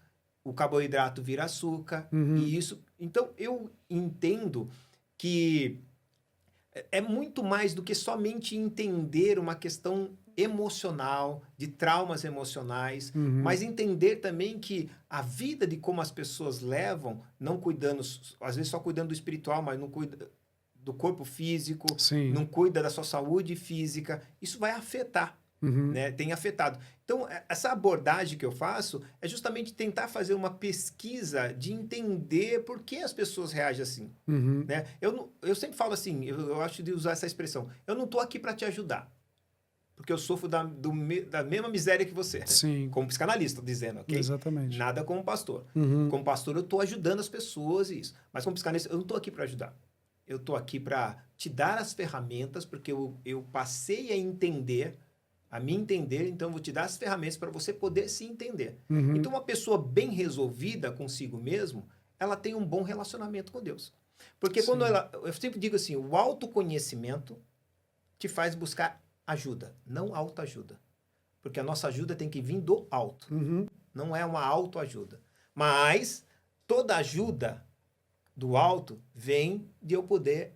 o carboidrato vira açúcar, e isso... Então, eu entendo que é muito mais do que somente entender uma questão emocional, de traumas emocionais, mas entender também que a vida de como as pessoas levam, não cuidando, às vezes só cuidando do espiritual, mas não cuida do corpo físico, não cuida da sua saúde física, isso vai afetar, né? Tem afetado. Então, essa abordagem que eu faço é justamente tentar fazer uma pesquisa de entender por que as pessoas reagem assim, né? Eu sempre falo assim, eu acho de usar essa expressão, eu não estou aqui para te ajudar, porque eu sofro da mesma miséria que você, como psicanalista, dizendo, ok? Exatamente. Nada como pastor. Como pastor, eu estou ajudando as pessoas e isso, mas como psicanalista, eu não estou aqui para ajudar. Eu estou aqui para te dar as ferramentas, porque eu passei a entender a me entender, então eu vou te dar as ferramentas para você poder se entender. Uhum. Então, uma pessoa bem resolvida consigo mesmo, ela tem um bom relacionamento com Deus. Porque Sim. quando ela... Eu sempre digo assim, o autoconhecimento te faz buscar ajuda, não autoajuda. Porque a nossa ajuda tem que vir do alto. Uhum. Não é uma autoajuda. Mas toda ajuda do alto vem de eu poder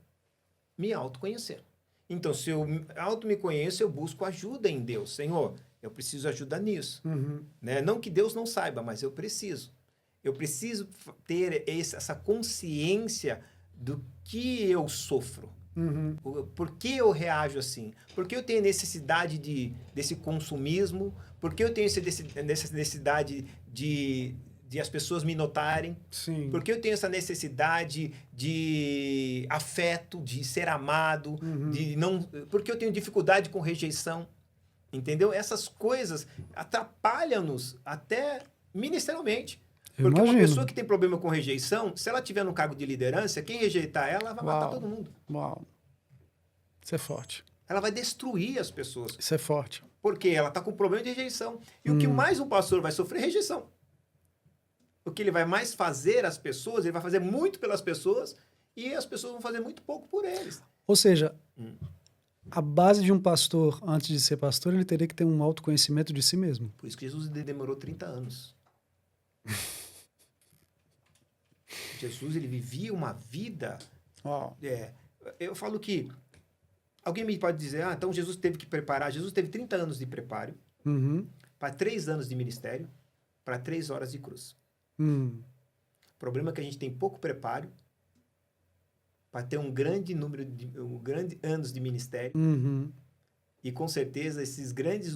me autoconhecer. Então, se eu auto me conheço, eu busco ajuda em Deus. Senhor, eu preciso ajuda nisso. Uhum. Né? Não que Deus não saiba, mas eu preciso. Eu preciso ter essa consciência do que eu sofro. Uhum. Por que eu reajo assim? Por que eu tenho necessidade desse consumismo? Por que eu tenho essa necessidade de as pessoas me notarem? Sim. Por que eu tenho essa necessidade de afeto, de ser amado? Uhum. De não... Por que eu tenho dificuldade com rejeição? Entendeu? Essas coisas atrapalham-nos até ministerialmente. Porque uma pessoa que tem problema com rejeição, se ela tiver no cargo de liderança, quem rejeitar ela vai matar todo mundo. Uau. Isso é forte. Ela vai destruir as pessoas. Isso é forte. Porque ela está com problema de rejeição. E o que mais um pastor vai sofrer é rejeição. O que ele vai mais fazer às pessoas, ele vai fazer muito pelas pessoas e as pessoas vão fazer muito pouco por eles. Ou seja, a base de um pastor, antes de ser pastor, ele teria que ter um autoconhecimento de si mesmo. Por isso que Jesus demorou 30 anos. Jesus, ele vivia uma vida... eu falo que... Alguém me pode dizer, então Jesus teve que preparar. Jesus teve 30 anos de preparo para 3 anos de ministério, para 3 horas de cruz. O problema é que a gente tem pouco preparo para ter um grande número de anos de ministério. E com certeza esses grandes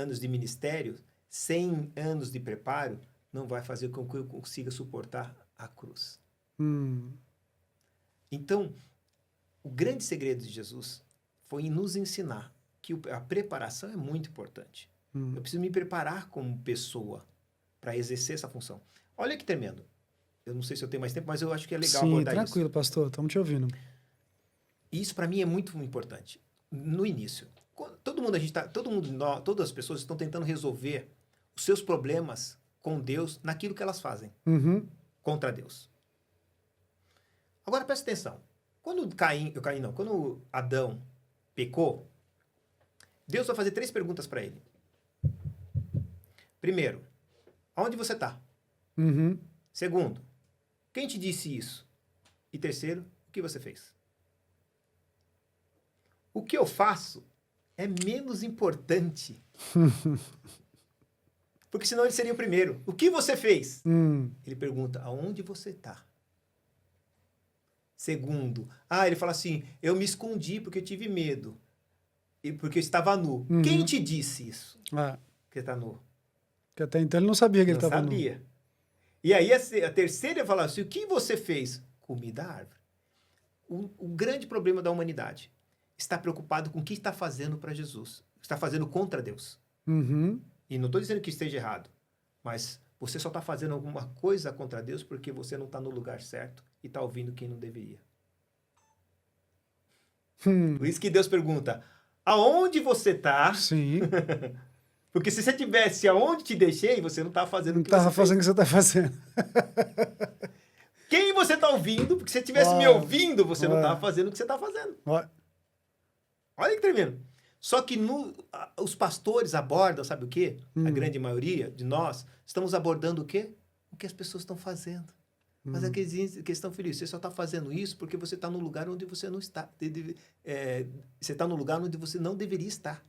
anos de ministério, 100 anos de preparo, não vai fazer com que eu consiga suportar a cruz. Então, o grande segredo de Jesus foi nos ensinar que a preparação é muito importante. Eu preciso me preparar como pessoa para exercer essa função. Olha que tremendo. Eu não sei se eu tenho mais tempo, mas eu acho que é legal abordar isso. Sim, tranquilo, pastor. Estamos te ouvindo. Isso, para mim, é muito importante. No início, todas as pessoas estão tentando resolver os seus problemas com Deus naquilo que elas fazem contra Deus. Agora, presta atenção. Quando Adão pecou, Deus vai fazer 3 perguntas para ele. Primeiro, aonde você está? Segundo, quem te disse isso? E terceiro, o que você fez? O que eu faço é menos importante. Porque senão ele seria o primeiro. O que você fez? Ele pergunta, aonde você está? Segundo, ele fala assim, eu me escondi porque eu tive medo. E porque eu estava nu. Quem te disse isso? Que está nu. Porque até então ele não sabia que ele estava nu. Não sabia. E aí a terceira fala assim, o que você fez? Comi da árvore. O grande problema da humanidade está preocupado com o que está fazendo para Jesus. Está fazendo contra Deus. E não estou dizendo que esteja errado, mas você só está fazendo alguma coisa contra Deus porque você não está no lugar certo e está ouvindo quem não deveria. Por isso que Deus pergunta, aonde você está? Sim. Porque se você tivesse aonde te deixei, você não estava fazendo o que você fez. Não estava fazendo o que você está fazendo. Quem você está ouvindo? Porque se você estivesse me ouvindo, você não estava fazendo o que você está fazendo. Olha que tremendo. Só que os pastores abordam, sabe o quê? A grande maioria de nós estamos abordando o quê? O que as pessoas estão fazendo. Mas a questão, filho, você só está fazendo isso porque você está num lugar onde você não está. Você está num lugar onde você não deveria estar.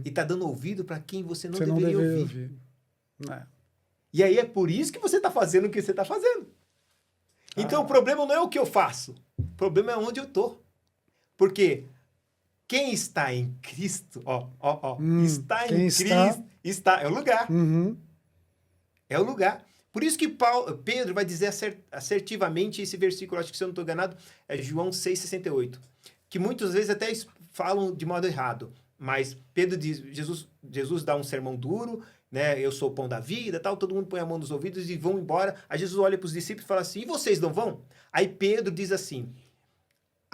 E está dando ouvido para quem você não deveria ouvir. E aí é por isso que você está fazendo o que você está fazendo. Então o problema não é o que eu faço. O problema é onde eu estou. Porque quem está em Cristo, está em Cristo, é o lugar. É o lugar. Por isso que Pedro vai dizer assertivamente esse versículo, acho que se eu não estou enganado, é João 6,68, que muitas vezes até falam de modo errado, mas Pedro diz, Jesus dá um sermão duro, né? Eu sou o pão da vida, tal, todo mundo põe a mão nos ouvidos e vão embora. Aí Jesus olha para os discípulos e fala assim, e vocês não vão? Aí Pedro diz assim,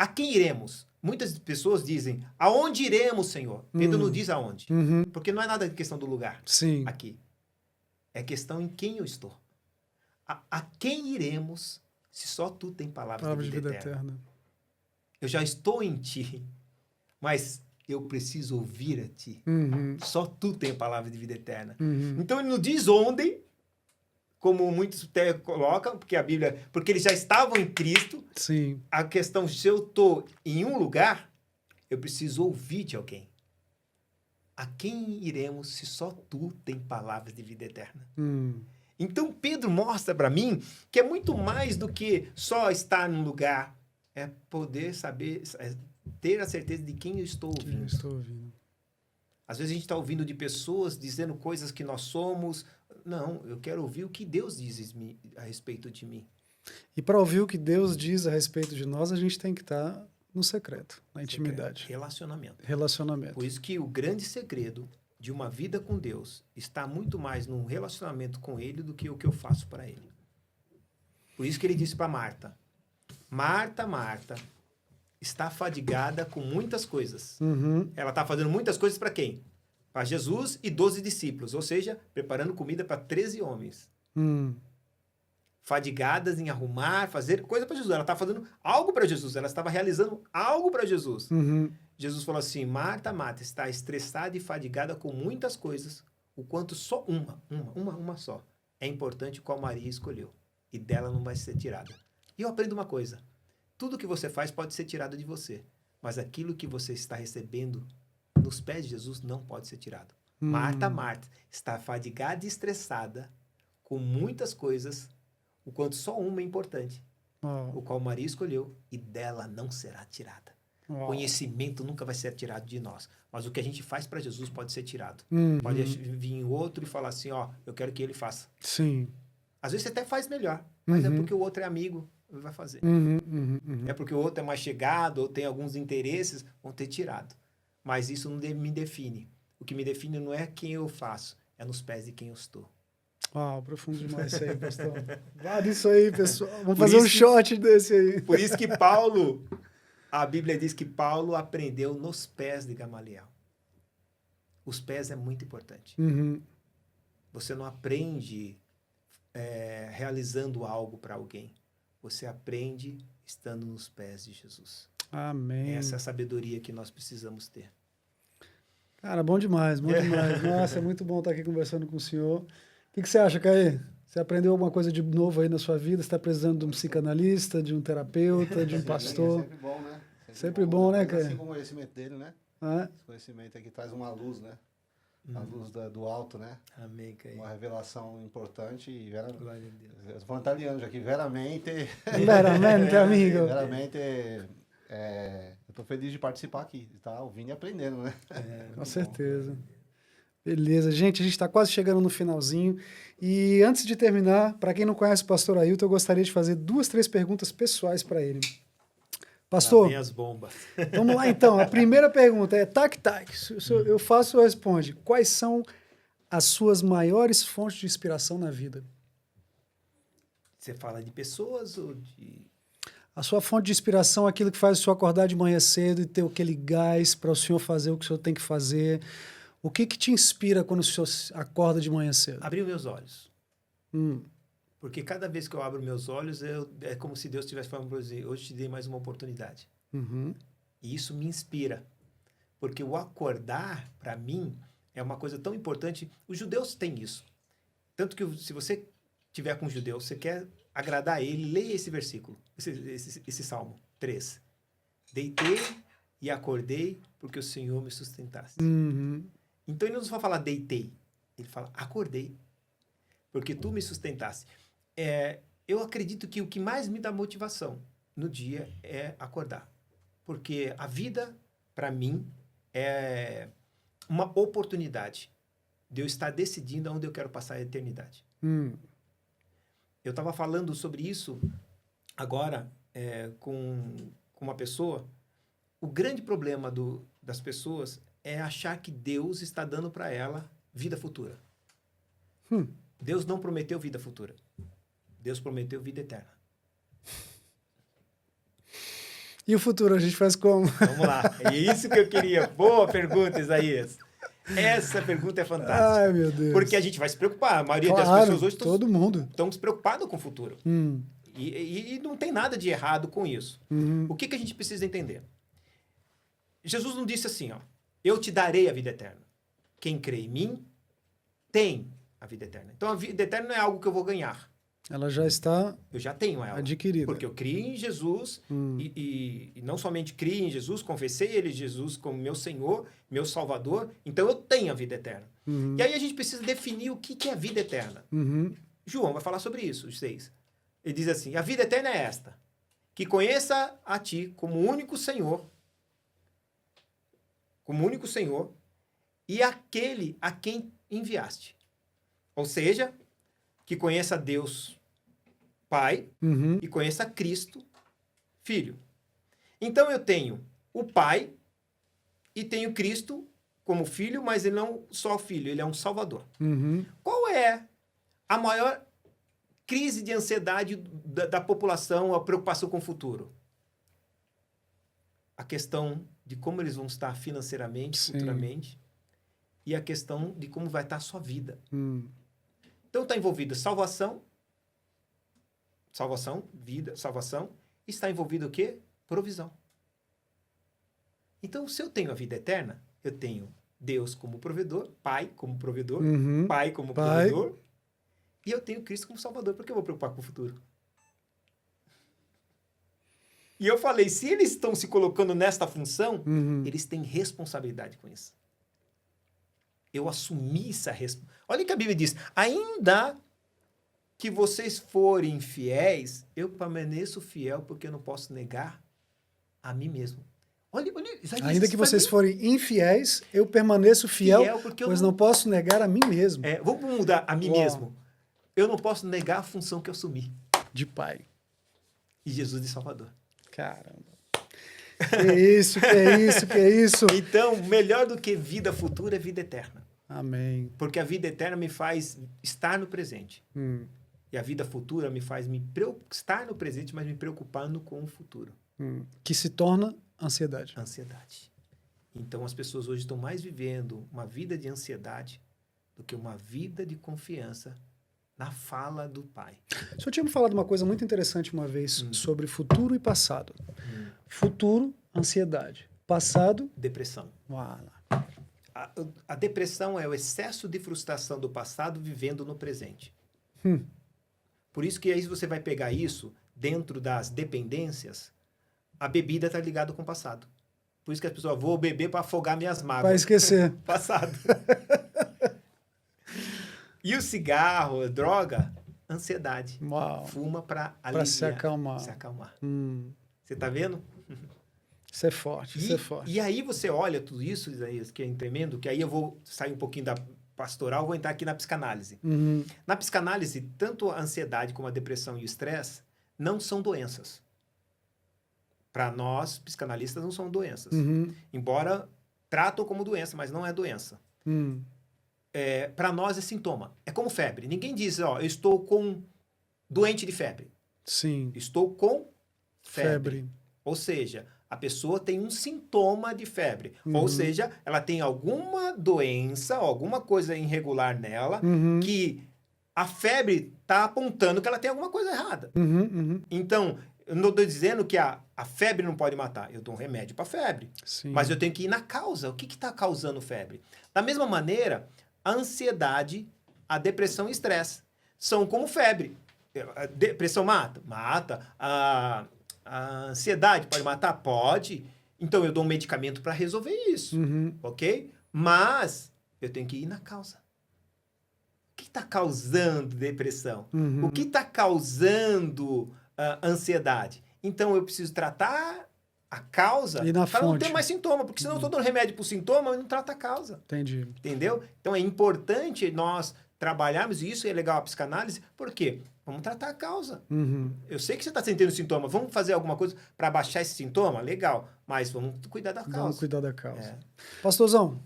A quem iremos? Muitas pessoas dizem, aonde iremos, Senhor? Pedro não diz aonde. Uhum. Porque não é nada de questão do lugar Sim. aqui. É questão em quem eu estou. A quem iremos se só tu tem palavras de vida eterna? Eu já estou em ti, mas eu preciso ouvir a ti. Uhum. Só tu tem a palavra de vida eterna. Uhum. Então ele não diz onde, como muitos até colocam, porque a Bíblia, porque eles já estavam em Cristo. Sim. A questão, se eu estou em um lugar, eu preciso ouvir de alguém. A quem iremos se só tu tem palavras de vida eterna? Então Pedro mostra para mim que é muito mais do que só estar num lugar. É poder saber, ter a certeza de quem eu estou ouvindo. Às vezes a gente está ouvindo de pessoas dizendo coisas que nós somos. Não, eu quero ouvir o que Deus diz a respeito de mim. E para ouvir o que Deus diz a respeito de nós, a gente tem que estar no secreto, na intimidade. Relacionamento. Por isso que o grande segredo de uma vida com Deus está muito mais num relacionamento com Ele do que o que eu faço para Ele. Por isso que ele disse para Marta, Marta, Marta, está fadigada com muitas coisas. Uhum. Ela está fazendo muitas coisas para quem? Para Jesus e 12 discípulos, ou seja, preparando comida para 13 homens. Fadigadas em arrumar, fazer coisa para Jesus. Ela estava fazendo algo para Jesus, ela estava realizando algo para Jesus. Uhum. Jesus falou assim, Marta, Marta, está estressada e fadigada com muitas coisas, o quanto só uma só é importante qual Maria escolheu. E dela não vai ser tirada. E eu aprendo uma coisa, tudo que você faz pode ser tirado de você, mas aquilo que você está recebendo nos pés de Jesus não pode ser tirado. Marta, Marta, está fadigada e estressada com muitas coisas, o quanto só uma é importante, o qual Maria escolheu, e dela não será tirada. Conhecimento nunca vai ser tirado de nós, mas o que a gente faz para Jesus pode ser tirado. Pode vir outro e falar assim, ó, eu quero que ele faça. Sim. Às vezes você até faz melhor, mas é porque o outro é amigo, vai fazer. É porque o outro é mais chegado, ou tem alguns interesses, vão ter tirado. Mas isso não me define. O que me define não é quem eu faço, é nos pés de quem eu estou. Profundo demais isso aí, pastor. Guarda isso aí, pessoal. Vamos fazer um shot desse aí. Por isso que Paulo, a Bíblia diz que Paulo aprendeu nos pés de Gamaliel. Os pés é muito importante. Você não aprende realizando algo para alguém. Você aprende estando nos pés de Jesus. Amém. Essa é a sabedoria que nós precisamos ter. Cara, bom demais, bom demais. Nossa, é muito bom estar aqui conversando com o senhor. O que você acha, Caê? Você aprendeu alguma coisa de novo aí na sua vida? Você está precisando de um psicanalista, de um terapeuta, de um pastor? É sempre bom, né? Sempre bom, né, Caê? Assim como o conhecimento dele, né? Esse conhecimento aqui traz uma luz, né? A luz do alto, né? Amém, Caê. Uma revelação importante e veramente... Eu estou falando italiano já aqui, veramente... Veramente, amigo. Veramente... eu estou feliz de participar aqui, de estar ouvindo e aprendendo, né? Com certeza. Beleza, gente, a gente está quase chegando no finalzinho. E antes de terminar, para quem não conhece o pastor Ailton, eu gostaria de fazer 2, 3 perguntas pessoais para ele. Pastor, as bombas. Vamos lá então. A primeira pergunta é tac-tac. Eu faço ou responde. Quais são as suas maiores fontes de inspiração na vida? Você fala de pessoas ou de... A sua fonte de inspiração é aquilo que faz o senhor acordar de manhã cedo e ter aquele gás para o senhor fazer o que o senhor tem que fazer. O que te inspira quando o senhor acorda de manhã cedo? Abrir meus olhos. Porque cada vez que eu abro meus olhos, é como se Deus estivesse falando para mim, hoje te dei mais uma oportunidade. E isso me inspira. Porque o acordar, para mim, é uma coisa tão importante. Os judeus têm isso. Tanto que se você tiver com um judeu, você quer agradar ele, leia esse versículo, esse Salmo 3. Deitei e acordei porque o Senhor me sustentasse. Então ele não só fala deitei, ele fala acordei porque tu me sustentasse. Eu acredito que o que mais me dá motivação no dia é acordar. Porque a vida, para mim, é uma oportunidade de eu estar decidindo aonde eu quero passar a eternidade. Eu estava falando sobre isso agora com uma pessoa. O grande problema das pessoas é achar que Deus está dando para ela vida futura. Deus não prometeu vida futura. Deus prometeu vida eterna. E o futuro a gente faz como? Vamos lá. É isso que eu queria. Boa pergunta, Isaías. Essa pergunta é fantástica. Ai, meu Deus. Porque a gente vai se preocupar. A maioria das Claro, pessoas hoje todo mundo. estão se preocupadas com o futuro. E não tem nada de errado com isso. O que a gente precisa entender? Jesus não disse assim, ó, eu te darei a vida eterna. Quem crê em mim tem a vida eterna. Então, a vida eterna não é algo que eu vou ganhar. Ela já está Eu já tenho ela. adquirida. Porque eu criei em Jesus e não somente criei em Jesus, confessei ele, Jesus, como meu Senhor, meu Salvador. Então, eu tenho a vida eterna. E aí, a gente precisa definir o que é a vida eterna. João vai falar sobre isso, os 6. Ele diz assim, a vida eterna é esta, que conheça a ti como único Senhor, e aquele a quem enviaste. Ou seja, que conheça Deus Pai e conheça Cristo Filho. Então eu tenho o Pai e tenho Cristo como Filho, mas ele não só Filho, ele é um Salvador. Qual é a maior crise de ansiedade da população, a preocupação com o futuro? A questão de como eles vão estar financeiramente, futuramente, e a questão de como vai estar a sua vida. Então está envolvida salvação, vida, salvação, e está envolvido o quê? Provisão. Então, se eu tenho a vida eterna, eu tenho Deus como provedor, Pai como provedor, Pai como provedor, e eu tenho Cristo como Salvador. Por que eu vou preocupar com o futuro? E eu falei, se eles estão se colocando nesta função, eles têm responsabilidade com isso. Eu assumi essa responsabilidade. Olha o que a Bíblia diz. Ainda que vocês forem fiéis, eu permaneço fiel porque eu não posso negar a mim mesmo. Olha, ainda que vocês forem infiéis, eu permaneço fiel pois não posso negar a mim mesmo. Vamos mudar a mim mesmo. Eu não posso negar a função que eu assumi. De pai. E Jesus de Salvador. Caramba. Que isso. Então, melhor do que vida futura é vida eterna. Amém. Porque a vida eterna me faz estar no presente. E a vida futura me faz estar no presente, mas me preocupando com o futuro. Que se torna ansiedade. Então, as pessoas hoje estão mais vivendo uma vida de ansiedade do que uma vida de confiança na fala do Pai. O senhor tinha me falado uma coisa muito interessante uma vez sobre futuro e passado. Futuro, ansiedade. Passado, depressão. Uala. A depressão é o excesso de frustração do passado vivendo no presente. Por isso que aí você vai pegar isso dentro das dependências, a bebida está ligada com o passado. Por isso que as pessoas vou beber para afogar minhas mágoas. Vai esquecer. Passado. E o cigarro, a droga, ansiedade. Uau. Fuma para aliviar. Para se acalmar. Você está vendo? Isso é forte, isso é forte. E aí você olha tudo isso, Isaías, que é tremendo, que aí eu vou sair um pouquinho da pastoral, vou entrar aqui na psicanálise. Na psicanálise, tanto a ansiedade como a depressão e o estresse não são doenças. Para nós, psicanalistas, não são doenças. Embora tratam como doença, mas não é doença. Para nós é sintoma. É como febre. Ninguém diz, ó, eu estou doente de febre. Sim. Estou com febre. Ou seja, a pessoa tem um sintoma de febre. Ou seja, ela tem alguma doença, alguma coisa irregular nela, que a febre está apontando que ela tem alguma coisa errada. Então, eu não estou dizendo que a febre não pode matar. Eu dou um remédio para febre. Sim. Mas eu tenho que ir na causa. O que está causando febre? Da mesma maneira, a ansiedade, a depressão e o estresse são como febre. A depressão mata? Mata. A ansiedade pode matar? Pode. Então, eu dou um medicamento para resolver isso. Ok? Mas eu tenho que ir na causa. O que está causando depressão? O que está causando ansiedade? Então, eu preciso tratar a causa para não ter mais sintoma. Porque senão eu estou dando remédio para o sintoma e não trata a causa. Entendi. Entendeu? Então, é importante nós trabalharmos isso. E é legal a psicanálise. Por quê? Vamos tratar a causa. Eu sei que você está sentindo sintoma. Vamos fazer alguma coisa para baixar esse sintoma? Legal. Mas vamos cuidar da causa. Vamos cuidar da causa. Pastorzão,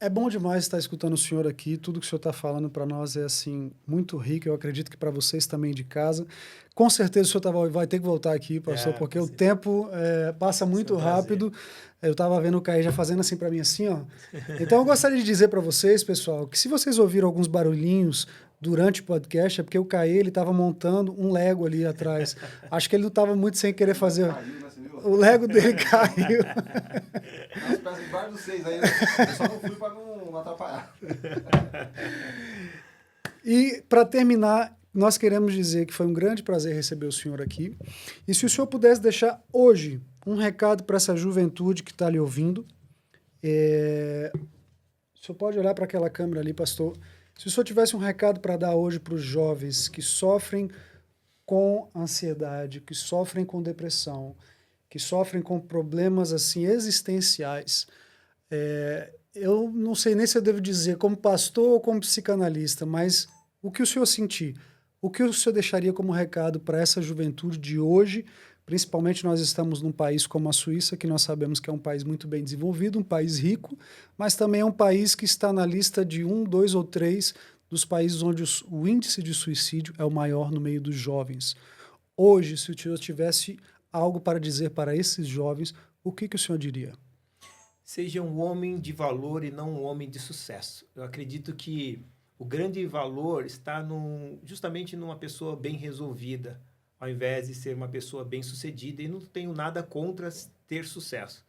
É bom demais estar escutando o senhor aqui. Tudo que o senhor está falando para nós é assim muito rico. Eu acredito que para vocês também de casa. Com certeza o senhor vai ter que voltar aqui, pastor, porque o tempo passa muito rápido. Eu estava vendo o Caí já fazendo assim para mim, assim, ó. Então eu gostaria de dizer para vocês, pessoal, que se vocês ouviram alguns barulhinhos durante o podcast, é porque o Caí ele estava montando um Lego ali atrás. Acho que ele não estava muito sem querer fazer. O Lego dele caiu. As peças embaixo dos 6 aí, eu só não fui para não atrapalhar. E, para terminar, nós queremos dizer que foi um grande prazer receber o senhor aqui. E se o senhor pudesse deixar hoje um recado para essa juventude que está lhe ouvindo, o senhor pode olhar para aquela câmera ali, pastor. Se o senhor tivesse um recado para dar hoje para os jovens que sofrem com ansiedade, que sofrem com depressão, que sofrem com problemas assim existenciais, eu não sei nem se eu devo dizer como pastor ou como psicanalista, mas o que o senhor sentir, o que o senhor deixaria como recado para essa juventude de hoje, principalmente nós estamos num país como a Suíça, que nós sabemos que é um país muito bem desenvolvido, um país rico, mas também é um país que está na lista de 1, 2 ou 3 dos países onde o índice de suicídio é o maior no meio dos jovens. Hoje, se o senhor tivesse algo para dizer para esses jovens, o que o senhor diria? Seja um homem de valor e não um homem de sucesso. Eu acredito que o grande valor está justamente numa pessoa bem resolvida, ao invés de ser uma pessoa bem-sucedida, e não tenho nada contra ter sucesso.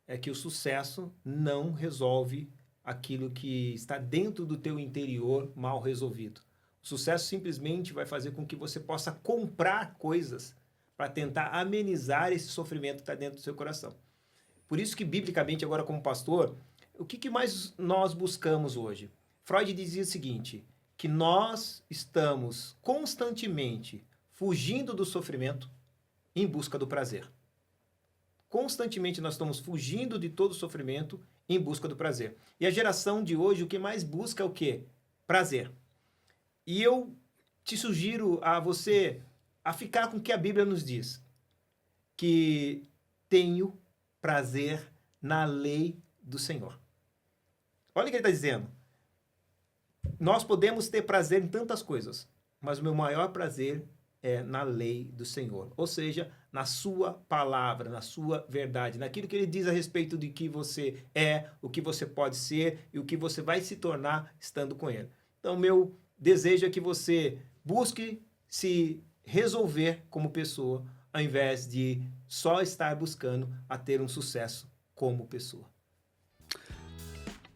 É que o sucesso não resolve aquilo que está dentro do teu interior mal resolvido. O sucesso simplesmente vai fazer com que você possa comprar coisas para tentar amenizar esse sofrimento que está dentro do seu coração. Por isso que, biblicamente, agora como pastor, o que mais nós buscamos hoje? Freud dizia o seguinte, que nós estamos constantemente fugindo do sofrimento em busca do prazer. Constantemente nós estamos fugindo de todo o sofrimento em busca do prazer. E a geração de hoje, o que mais busca é o quê? Prazer. E eu te sugiro a você a ficar com o que a Bíblia nos diz, que tenho prazer na lei do Senhor. Olha o que ele está dizendo. Nós podemos ter prazer em tantas coisas, mas o meu maior prazer é na lei do Senhor. Ou seja, na sua palavra, na sua verdade, naquilo que ele diz a respeito de que você é, o que você pode ser e o que você vai se tornar estando com ele. Então, meu desejo é que você busque se resolver como pessoa, ao invés de só estar buscando a ter um sucesso como pessoa.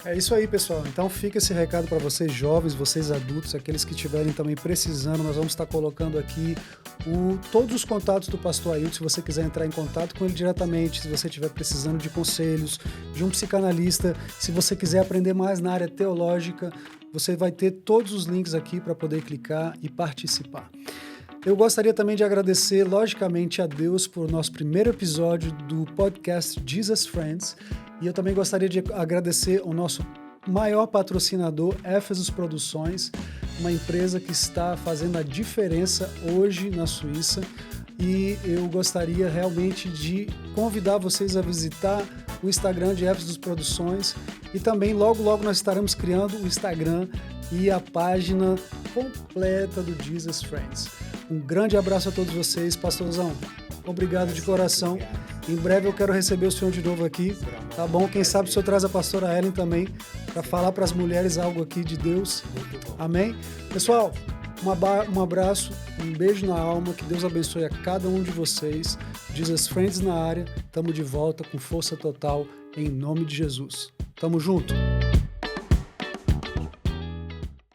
É isso aí, pessoal. Então fica esse recado para vocês jovens, vocês adultos, aqueles que estiverem também precisando. Nós vamos estar colocando aqui todos os contatos do pastor Ailton, se você quiser entrar em contato com ele diretamente, se você estiver precisando de conselhos, de um psicanalista, se você quiser aprender mais na área teológica, você vai ter todos os links aqui para poder clicar e participar. Eu gostaria também de agradecer, logicamente, a Deus por nosso primeiro episódio do podcast Jesus Friends. E eu também gostaria de agradecer ao nosso maior patrocinador, Éfesos Produções, uma empresa que está fazendo a diferença hoje na Suíça. E eu gostaria realmente de convidar vocês a visitar o Instagram de Éfesos Produções. E também, logo, logo, nós estaremos criando o Instagram e a página completa do Jesus Friends. Um grande abraço a todos vocês, pastorzão. Obrigado de coração. Em breve eu quero receber o senhor de novo aqui, tá bom? Quem sabe o senhor traz a pastora Ellen também para falar para as mulheres algo aqui de Deus. Amém? Pessoal, um abraço, um beijo na alma, que Deus abençoe a cada um de vocês. Jesus Friends na área, tamo de volta com força total em nome de Jesus. Tamo junto.